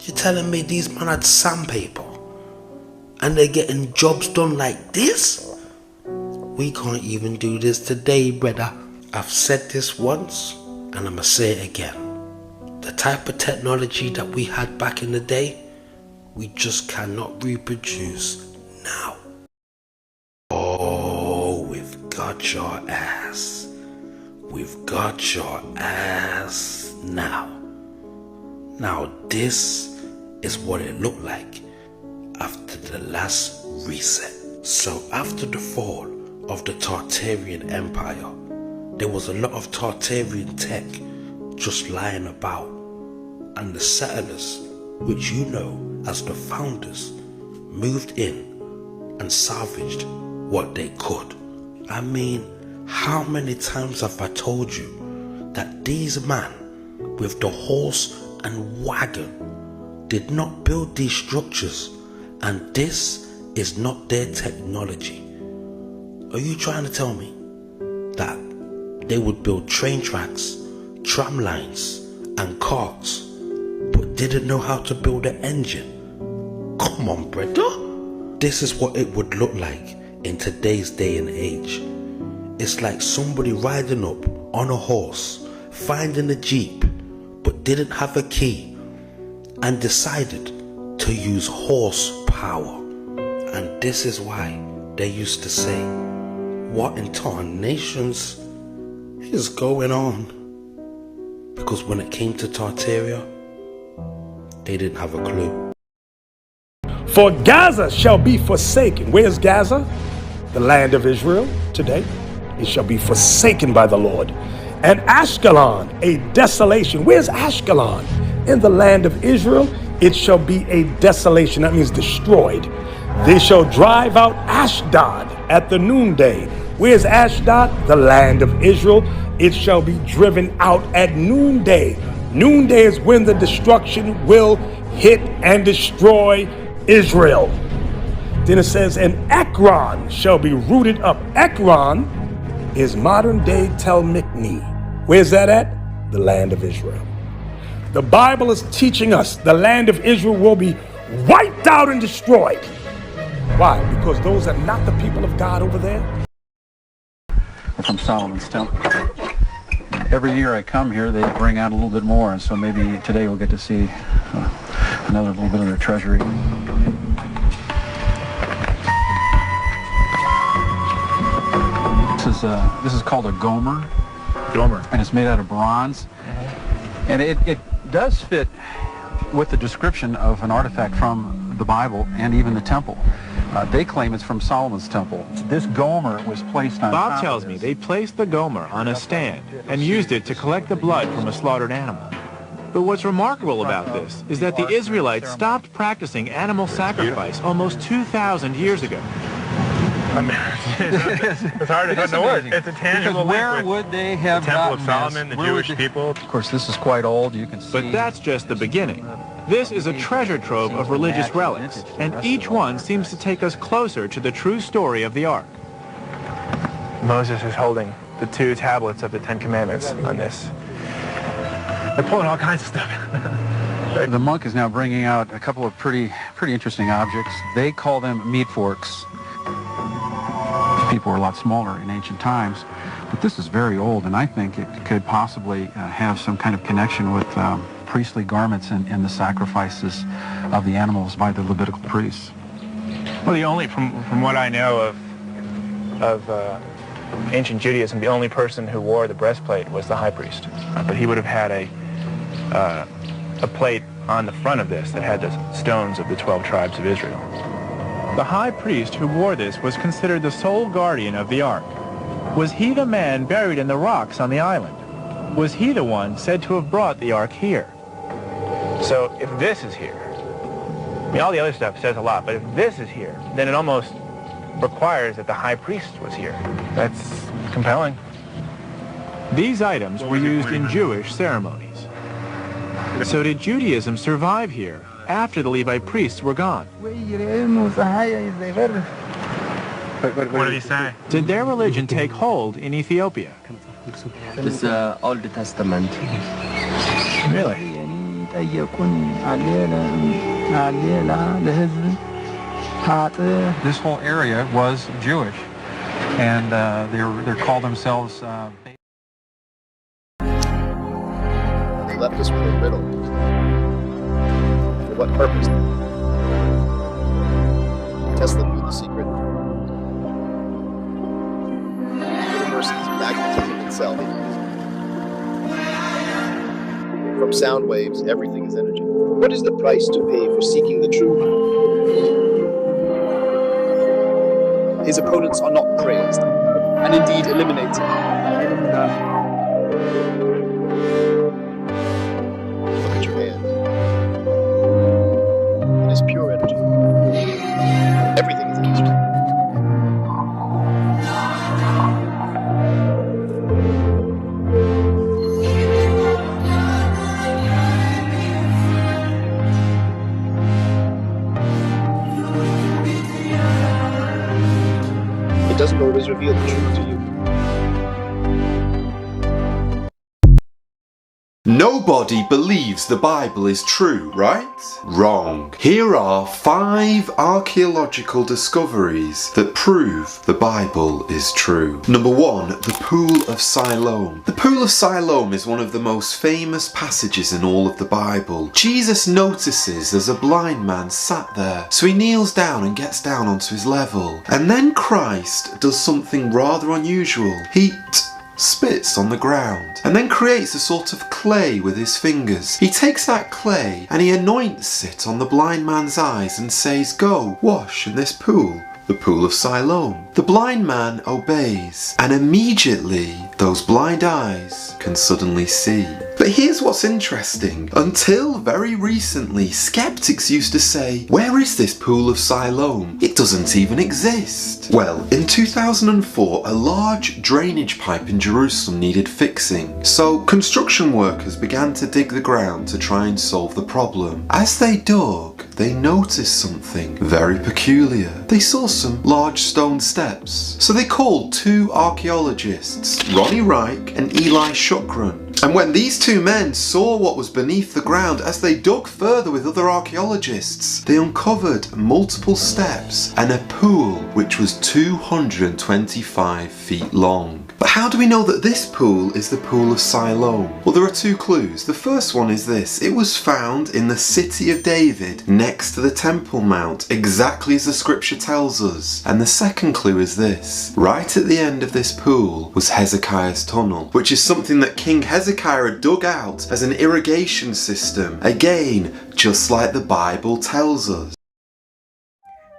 You're telling me these men had sandpaper and they're getting jobs done like this? We can't even do this today, brother. I've said this once and I'm gonna say it again. The type of technology that we had back in the day, we just cannot reproduce now. Oh, we've got your ass. We've got your ass now. Now this is what it looked like after the last reset. So after the fall of the Tartarian Empire, there was a lot of Tartarian tech just lying about, and the settlers, which you know as the founders, moved in and salvaged what they could. I mean, how many times have I told you that these men with the horse and wagon did not build these structures, and this is not their technology? Are you trying to tell me that they would build train tracks, tram lines and cars, but didn't know how to build an engine? Come on, brother. This is what it would look like in today's day and age. It's like somebody riding up on a horse, finding a jeep, but didn't have a key and decided to use horsepower. And this is why they used to say, what in tarnations is going on? Because when it came to Tartaria, they didn't have a clue. For Gaza shall be forsaken. Where's Gaza? The land of Israel today. It shall be forsaken by the Lord. And Ashkelon, a desolation. Where's Ashkelon? In the land of Israel, it shall be a desolation. That means destroyed. They shall drive out Ashdod at the noonday. Where's Ashdod? The land of Israel. It shall be driven out at noonday. Noonday is when the destruction will hit and destroy Israel. Then it says, and Ekron shall be rooted up. Ekron is modern day Tel Mikni. Where's that at? The land of Israel. The Bible is teaching us the land of Israel will be wiped out and destroyed. Why? Because those are not the people of God over there. From Solomon's Temple. Every year I come here, they bring out a little bit more, and so maybe today we'll get to see another little bit of their treasury. This is called a gomer. Gomer. And it's made out of bronze. And it does fit with the description of an artifact from the Bible and even the temple. They claim it's from Solomon's temple. This gomer was placed on Bob tells me they placed the gomer on a stand and used it to collect the blood from a slaughtered animal. But what's remarkable about this is that the Israelites stopped practicing animal sacrifice almost 2,000 years ago. It's hard to put into words. It's a tangible link. Where would they have the Temple of gotten Solomon, this? the Jewish people. Of course, this is quite old. You can see. But that's just the beginning. This is a treasure trove of religious relics, and each one seems to take us closer to the true story of the Ark. Moses is holding the 2 tablets of the 10 Commandments on this. They're pulling all kinds of stuff. The monk is now bringing out a couple of pretty interesting objects. They call them meat forks. People were a lot smaller in ancient times, but this is very old, and I think it could possibly have some kind of connection with priestly garments in the sacrifices of the animals by the Levitical priests. Well, the only, from what I know of ancient Judaism, the only person who wore the breastplate was the high priest. But he would have had a plate on the front of this that had the stones of the 12 tribes of Israel. The high priest who wore this was considered the sole guardian of the Ark. Was he the man buried in the rocks on the island? Was he the one said to have brought the Ark here? So if this is here, I mean, all the other stuff says a lot, but if this is here, then it almost requires that the high priest was here. That's compelling. These items were used in Jewish ceremonies. So did Judaism survive here after the Levite priests were gone? What did he say? Did their religion take hold in Ethiopia? It's Old Testament. Really? This whole area was Jewish, and they called themselves. They left us with a riddle. For what purpose? Tesla knew the secret. The universe is magnetism itself. From sound waves, everything is energy. What is the price to pay for seeking the truth? His opponents are not praised, and indeed eliminated. Look at your hand. It is pure energy. Everything is energy. It doesn't always reveal the truth to you. No Nobody believes the Bible is true, right? Wrong. Here are 5 archaeological discoveries that prove the Bible is true. Number 1, the Pool of Siloam. The Pool of Siloam is one of the most famous passages in all of the Bible. Jesus notices there's a blind man sat there, so he kneels down and gets down onto his level. And then Christ does something rather unusual. He spits on the ground and then creates a sort of clay with his fingers. He takes that clay and he anoints it on the blind man's eyes and says, "Go, wash in this pool." The Pool of Siloam. The blind man obeys, and immediately those blind eyes can suddenly see. But here's what's interesting. Until very recently, skeptics used to say, "Where is this Pool of Siloam? It doesn't even exist." Well, in 2004, a large drainage pipe in Jerusalem needed fixing. So construction workers began to dig the ground to try and solve the problem. As they dug, they noticed something very peculiar. They saw some large stone steps. So they called 2 archaeologists, Ronnie Reich and Eli Shukran. And when these 2 men saw what was beneath the ground, as they dug further with other archaeologists, they uncovered multiple steps and a pool which was 225 feet long. But how do we know that this pool is the Pool of Siloam? Well, there are 2 clues. The first one is this. It was found in the city of David, next to the Temple Mount, exactly as the scripture tells us. And the second clue is this. Right at the end of this pool was Hezekiah's tunnel, which is something that King Hezekiah had dug out as an irrigation system. Again, just like the Bible tells us.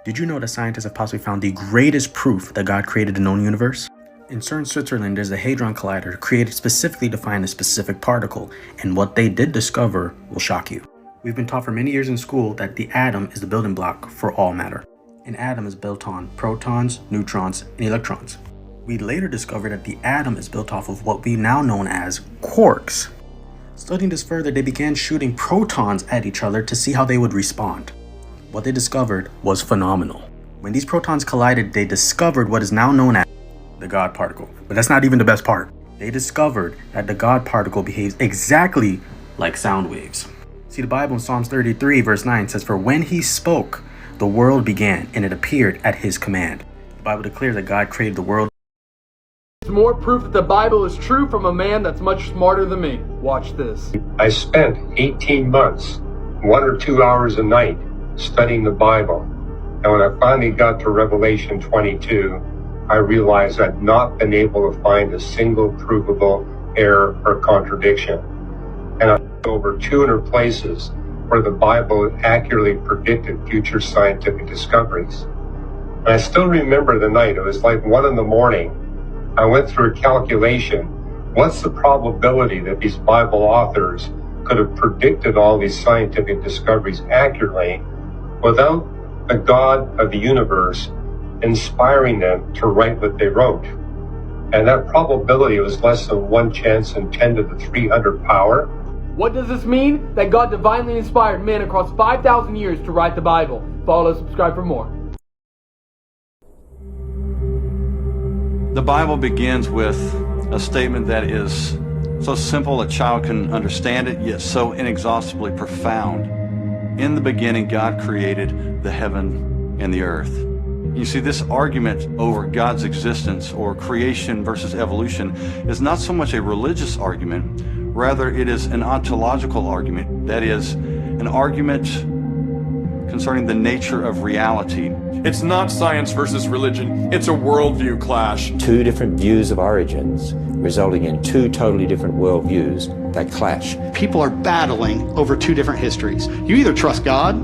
Did you know that scientists have possibly found the greatest proof that God created the known universe? In CERN, Switzerland, there's a Hadron Collider created specifically to find a specific particle, and what they did discover will shock you. We've been taught for many years in school that the atom is the building block for all matter. An atom is built on protons, neutrons, and electrons. We later discovered that the atom is built off of what we now know as quarks. Studying this further, they began shooting protons at each other to see how they would respond. What they discovered was phenomenal. When these protons collided, they discovered what is now known as the God particle. But that's not even the best part. They discovered that the God particle behaves exactly like sound waves. See, the Bible in Psalms 33 verse 9 says, "For when he spoke, the world began, and it appeared at his command." The Bible declares that God created the world. It's more proof that the Bible is true from a man that's much smarter than me. Watch this. I spent 18 months, 1 or 2 hours a night, studying the Bible. And when I finally got to Revelation 22, I realized I'd not been able to find a single provable error or contradiction. And I went over 200 places where the Bible accurately predicted future scientific discoveries. And I still remember the night. It was like 1 in the morning. I went through a calculation. What's the probability that these Bible authors could have predicted all these scientific discoveries accurately without the God of the universe inspiring them to write what they wrote? And that probability was less than 1 chance in 10 to the 300 power. What does this mean? That God divinely inspired men across 5,000 years to write the Bible. Follow, subscribe for more. The Bible begins with a statement that is so simple a child can understand it, yet so inexhaustibly profound. In the beginning, God created the heaven and the earth. You see, this argument over God's existence, or creation versus evolution, is not so much a religious argument, rather it is an ontological argument. That is, an argument concerning the nature of reality. It's not science versus religion, it's a worldview clash. 2 different views of origins, resulting in 2 totally different worldviews that clash. People are battling over 2 different histories. You either trust God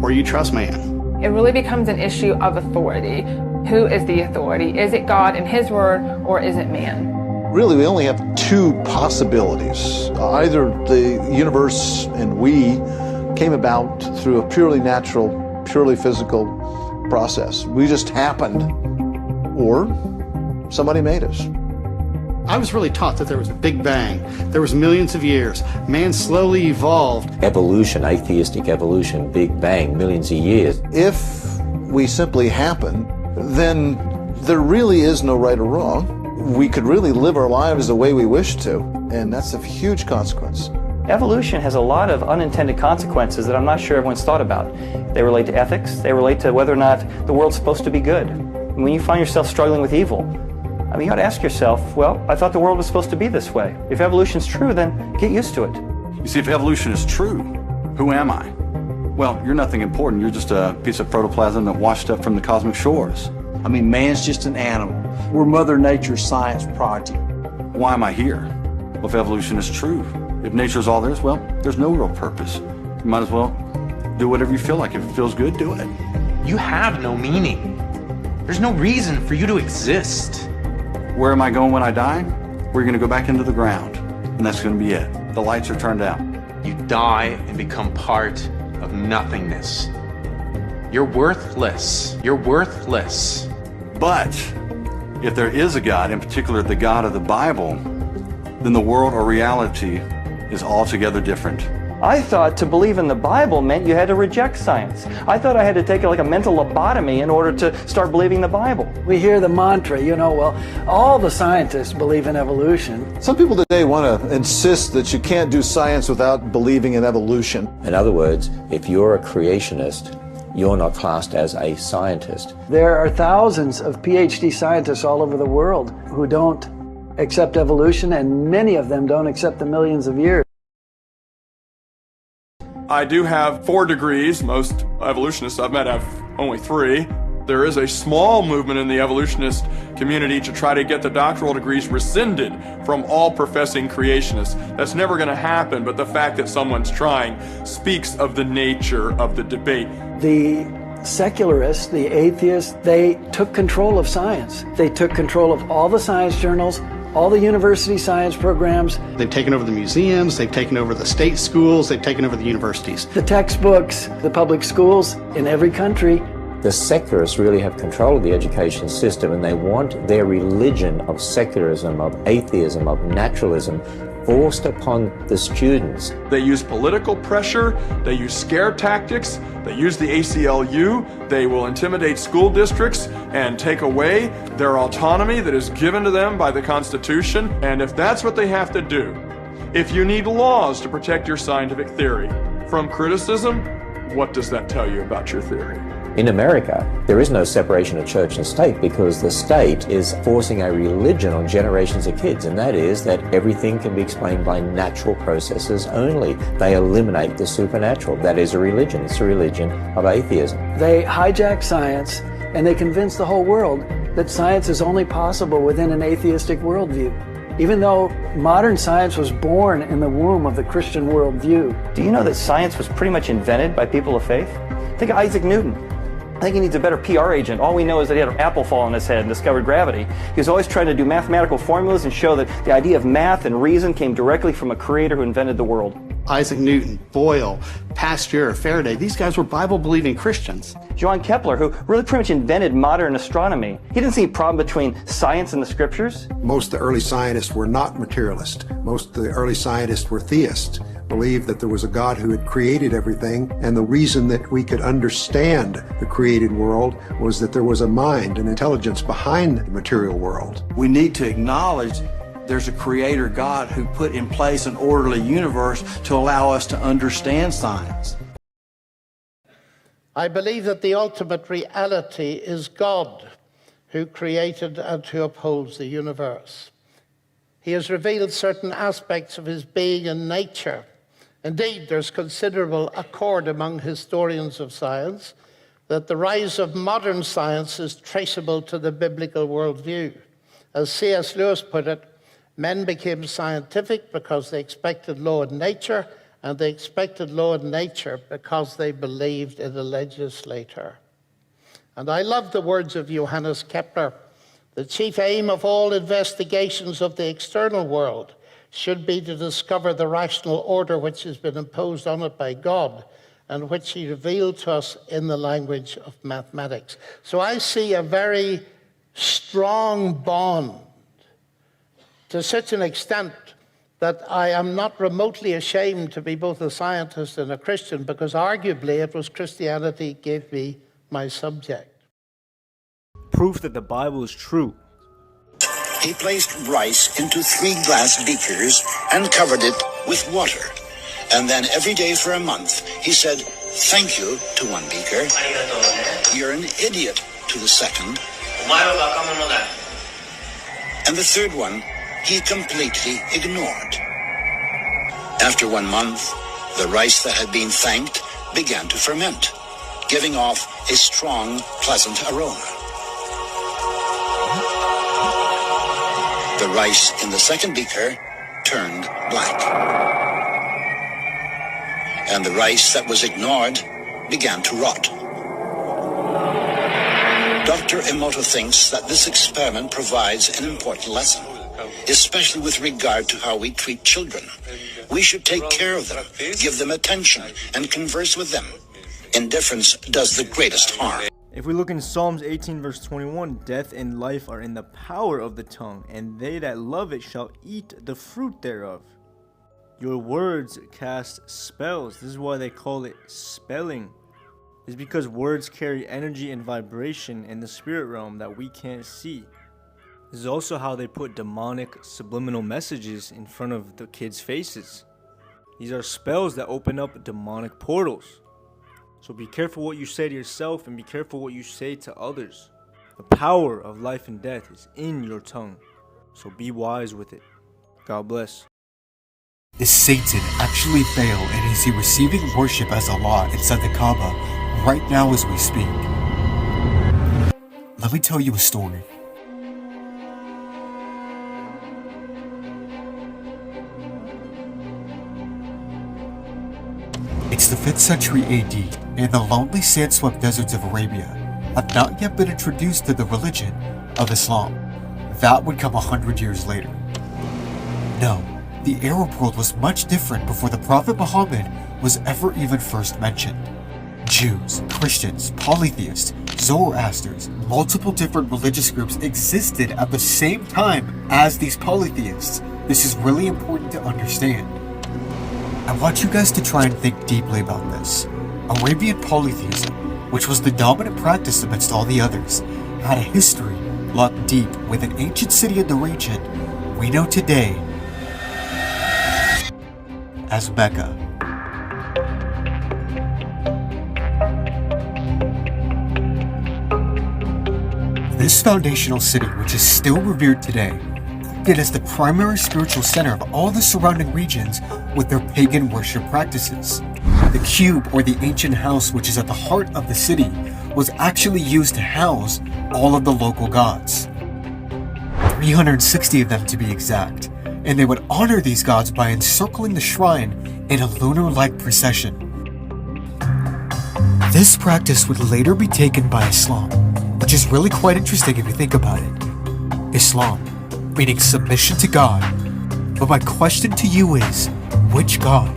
or you trust man. It really becomes an issue of authority. Who is the authority? Is it God and his word, or is it man? Really, we only have 2 possibilities. Either the universe and we came about through a purely natural, purely physical process. We just happened, or somebody made us. I was really taught that there was a big bang. There was millions of years. Man slowly evolved. Evolution, atheistic evolution, big bang, millions of years. If we simply happen, then there really is no right or wrong. We could really live our lives the way we wish to, and that's a huge consequence Evolution has a lot of unintended consequences that I'm not sure everyone's thought about. They relate to ethics. They relate to whether or not the world's supposed to be good. And when you find yourself struggling with evil, I mean, you ought to ask yourself, well, I thought the world was supposed to be this way. If evolution's true, then get used to it. You see, if evolution is true, who am I? Well, you're nothing important. You're just a piece of protoplasm that washed up from the cosmic shores. I mean, man's just an animal. We're Mother Nature's science project. Why am I here? Well, if evolution is true, if nature's all there is, well, there's no real purpose. You might as well do whatever you feel like. If it feels good, do it. You have no meaning. There's no reason for you to exist. Where am I going when I die? We're going to go back into the ground, and that's going to be it. The lights are turned out. You die and become part of nothingness. You're worthless. You're worthless. But if there is a God, in particular the God of the Bible, then the world or reality is altogether different. I thought to believe in the Bible meant you had to reject science. I thought I had to take like a mental lobotomy in order to start believing the Bible. We hear the mantra, well, all the scientists believe in evolution. Some people today want to insist that you can't do science without believing in evolution. In other words, if you're a creationist, you're not classed as a scientist. There are thousands of PhD scientists all over the world who don't accept evolution, and many of them don't accept the millions of years. I do have 4 degrees. Most evolutionists I've met have only 3. There is a small movement in the evolutionist community to try to get the doctoral degrees rescinded from all professing creationists. That's never going to happen, but the fact that someone's trying speaks of the nature of the debate. The secularists, the atheists, they took control of science. They took control of all the science journals, all the university science programs. They've taken over the museums, they've taken over the state schools, they've taken over the universities. The textbooks, the public schools in every country. The secularists really have control of the education system, and they want their religion of secularism, of atheism, of naturalism forced upon the students. They use political pressure, they use scare tactics, they use the ACLU, they will intimidate school districts and take away their autonomy that is given to them by the Constitution. And if that's what they have to do, if you need laws to protect your scientific theory from criticism, what does that tell you about your theory? In America, there is no separation of church and state because the state is forcing a religion on generations of kids, and that is that everything can be explained by natural processes only. They eliminate the supernatural. That is a religion. It's a religion of atheism. They hijack science and they convince the whole world that science is only possible within an atheistic worldview, even though modern science was born in the womb of the Christian worldview. Do you know that science was pretty much invented by people of faith? Think of Isaac Newton. I think he needs a better PR agent. All we know is that he had an apple fall on his head and discovered gravity. He was always trying to do mathematical formulas and show that the idea of math and reason came directly from a creator who invented the world. Isaac Newton, Boyle, Pasteur, Faraday, these guys were Bible-believing Christians. Johann Kepler, who really pretty much invented modern astronomy. He didn't see a problem between science and the scriptures. Most of the early scientists were not materialists. Most of the early scientists were theists, believed that there was a God who had created everything, and the reason that we could understand the created world was that there was a mind, an intelligence behind the material world. We need to acknowledge there's a creator God who put in place an orderly universe to allow us to understand science. I believe that the ultimate reality is God, who created and who upholds the universe. He has revealed certain aspects of his being and nature. Indeed, there's considerable accord among historians of science that the rise of modern science is traceable to the biblical worldview. As C.S. Lewis put it, men became scientific because they expected law in nature, and they expected law in nature because they believed in a legislator. And I love the words of Johannes Kepler. The chief aim of all investigations of the external world should be to discover the rational order which has been imposed on it by God and which he revealed to us in the language of mathematics. So I see a very strong bond to such an extent that I am not remotely ashamed to be both a scientist and a Christian, because arguably it was Christianity gave me my subject. Proof that the Bible is true. He placed rice into 3 glass beakers and covered it with water. And then every day for a month, he said, "Thank you," to one beaker. "You're an idiot," to the second. And the third one, he completely ignored. After 1 month, the rice that had been thanked began to ferment, giving off a strong, pleasant aroma. The rice in the second beaker turned black. And the rice that was ignored began to rot. Dr. Emoto thinks that this experiment provides an important lesson, especially with regard to how we treat children. We should take care of them, give them attention, and converse with them. Indifference does the greatest harm. If we look in Psalms 18 verse 21, death and life are in the power of the tongue, and they that love it shall eat the fruit thereof. Your words cast spells. This is why they call it spelling. It's because words carry energy and vibration in the spirit realm that we can't see. This is also how they put demonic subliminal messages in front of the kids' faces. These are spells that open up demonic portals. So be careful what you say to yourself and be careful what you say to others. The power of life and death is in your tongue. So be wise with it. God bless. Is Satan actually fail, and is he receiving worship as Allah inside the Kaaba right now as we speak? Let me tell you a story. It's the 5th century AD, and the lonely sand-swept deserts of Arabia have not yet been introduced to the religion of Islam. That would come 100 years later. No, the Arab world was much different before the Prophet Muhammad was ever even first mentioned. Jews, Christians, polytheists, Zoroasters, multiple different religious groups existed at the same time as these polytheists. This is really important to understand. I want you guys to try and think deeply about this. Arabian polytheism, which was the dominant practice amidst all the others, had a history locked deep with an ancient city in the region we know today as Mecca. This foundational city, which is still revered today, acted as the primary spiritual center of all the surrounding regions with their pagan worship practices. The cube, or the ancient house which is at the heart of the city, was actually used to house all of the local gods. 360 of them to be exact, and they would honor these gods by encircling the shrine in a lunar-like procession. This practice would later be taken by Islam, which is really quite interesting if you think about it. Islam, meaning submission to God. But my question to you is, which God?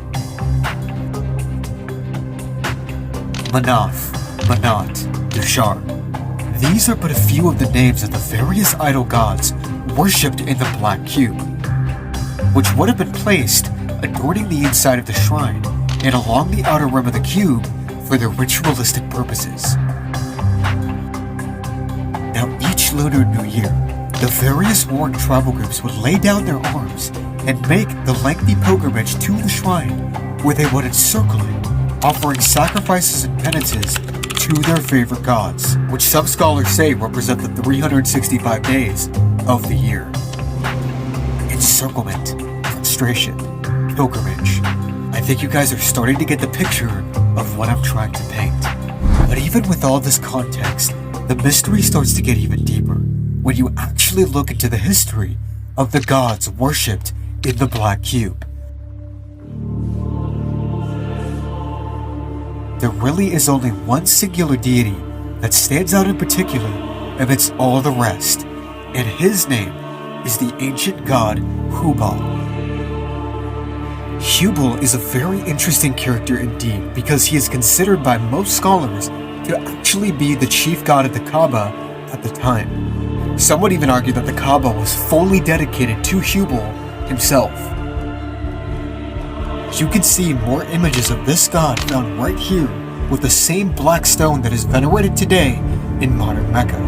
Manaf, Manat, Dushar. These are but a few of the names of the various idol gods worshipped in the Black Cube, which would have been placed adorning the inside of the shrine and along the outer rim of the cube for their ritualistic purposes. Now each Lunar New Year, the various warring tribal groups would lay down their arms and make the lengthy pilgrimage to the shrine, where they would encircle it, offering sacrifices and penances to their favorite gods, which some scholars say represent the 365 days of the year. Encirclement, frustration, pilgrimage. I think you guys are starting to get the picture of what I'm trying to paint. But even with all this context, the mystery starts to get even deeper when you actually look into the history of the gods worshipped in the Black Cube. There really is only one singular deity that stands out in particular amidst all the rest, and his name is the ancient god Hubal. Hubal is a very interesting character indeed, because he is considered by most scholars to actually be the chief god of the Kaaba at the time. Some would even argue that the Kaaba was fully dedicated to Hubal himself. You can see more images of this god found right here with the same black stone that is venerated today in modern Mecca.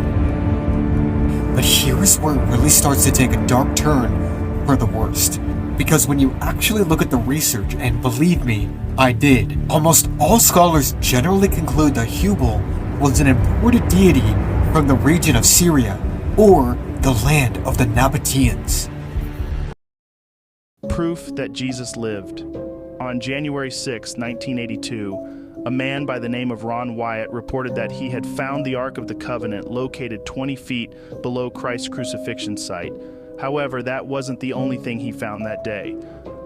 But here's where it really starts to take a dark turn for the worst. Because when you actually look at the research, and believe me, I did, almost all scholars generally conclude that Hubal was an imported deity from the region of Syria, or the land of the Nabateans. Proof that Jesus lived. On January 6, 1982, a man by the name of Ron Wyatt reported that he had found the Ark of the Covenant located 20 feet below Christ's crucifixion site. However, that wasn't the only thing he found that day.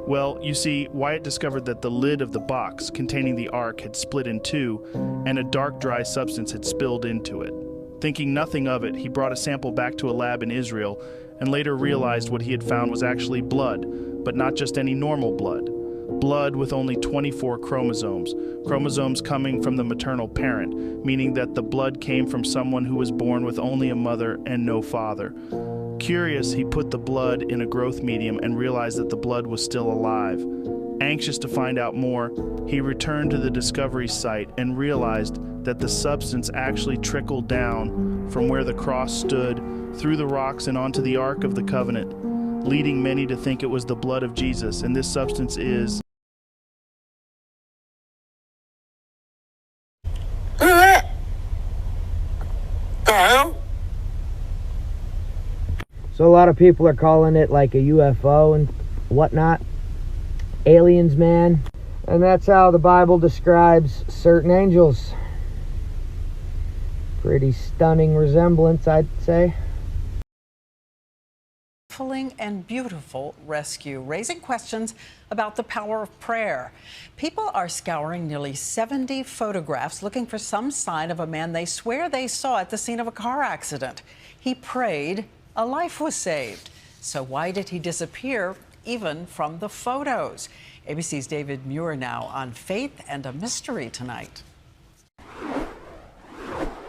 Well, you see, Wyatt discovered that the lid of the box containing the Ark had split in two, and a dark, dry substance had spilled into it. Thinking nothing of it, he brought a sample back to a lab in Israel, and later realized what he had found was actually blood, but not just any normal blood. Blood with only 24 chromosomes coming from the maternal parent, meaning that the blood came from someone who was born with only a mother and no father. Curious, he put the blood in a growth medium and realized that the blood was still alive. Anxious to find out more, he returned to the discovery site and realized that the substance actually trickled down from where the cross stood, through the rocks and onto the Ark of the Covenant, leading many to think it was the blood of Jesus, and this substance is... So a lot of people are calling it like a UFO and whatnot. Aliens, man. And that's how the Bible describes certain angels. Pretty stunning resemblance, I'd say. And beautiful rescue, raising questions about the power of prayer. People are scouring nearly 70 photographs looking for some sign of a man they swear they saw at the scene of a car accident. He prayed, a life was saved. So why did he disappear, even from the photos? ABC's David Muir now on Faith and a Mystery tonight.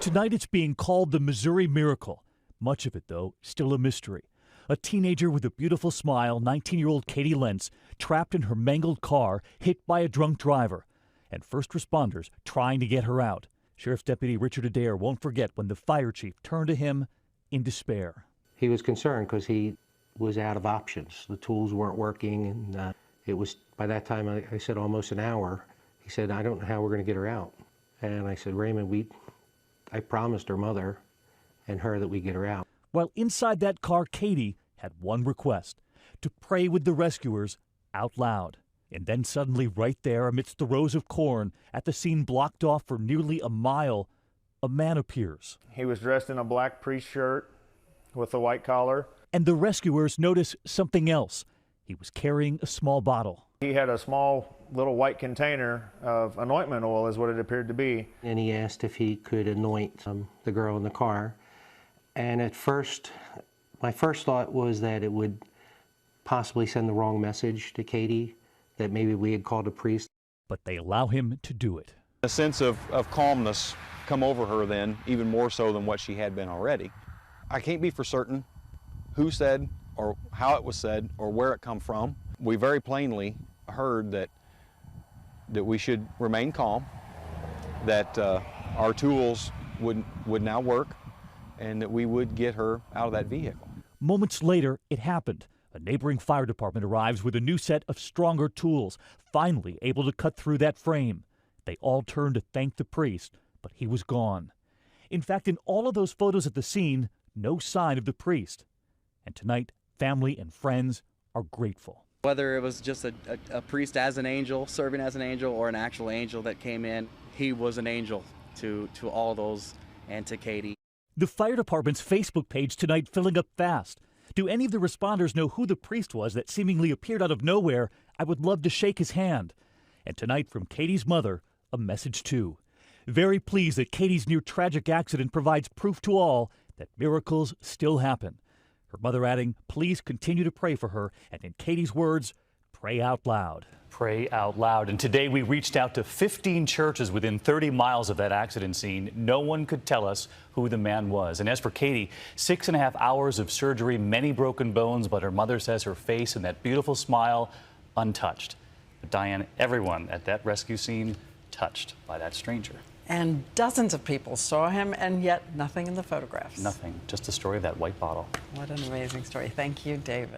Tonight it's being called the Missouri Miracle. Much of it, though, still a mystery. A teenager with a beautiful smile, 19-year-old Katie Lentz, trapped in her mangled car, hit by a drunk driver, and first responders trying to get her out. Sheriff's Deputy Richard Adair won't forget when the fire chief turned to him in despair. He was concerned because he was out of options. The tools weren't working, and it was, by that time, I said almost an hour. He said, I don't know how we're going to get her out. And I said, Raymond, I promised her mother and her that we'd get her out. While inside that car, Katie had one request: to pray with the rescuers out loud. And then suddenly, right there, amidst the rows of corn, at the scene blocked off for nearly a mile, a man appears. He was dressed in a black priest shirt with a white collar. And the rescuers notice something else. He was carrying a small bottle. He had a small little white container of anointment oil, is what it appeared to be. And he asked if he could anoint the girl in the car. And at first, my first thought was that it would possibly send the wrong message to Katie, that maybe we had called a priest. But they allow him to do it. A sense of calmness come over her then, even more so than what she had been already. I can't be for certain who said or how it was said or where it come from. We very plainly heard that we should remain calm, that our tools would now work, and that we would get her out of that vehicle. Moments later, it happened. A neighboring fire department arrives with a new set of stronger tools, finally able to cut through that frame. They all turned to thank the priest, but he was gone. In fact, in all of those photos at the scene, no sign of the priest. And tonight, family and friends are grateful. Whether it was just a priest as an angel, serving as an angel, or an actual angel that came in, he was an angel to all those and to Katie. The fire department's Facebook page tonight filling up fast. Do any of the responders know who the priest was that seemingly appeared out of nowhere? I would love to shake his hand. And tonight, from Katie's mother, a message too. Very pleased that Katie's near-tragic accident provides proof to all that miracles still happen. Her mother adding, please continue to pray for her, and in Katie's words, pray out loud. Pray out loud. And today we reached out to 15 churches within 30 miles of that accident scene. No one could tell us who the man was. And as for Katie, 6.5 hours of surgery, many broken bones, but her mother says her face and that beautiful smile untouched. But Diane, everyone at that rescue scene touched by that stranger. And dozens of people saw him, and yet nothing in the photographs. Nothing, just the story of that white bottle. What an amazing story. Thank you, David.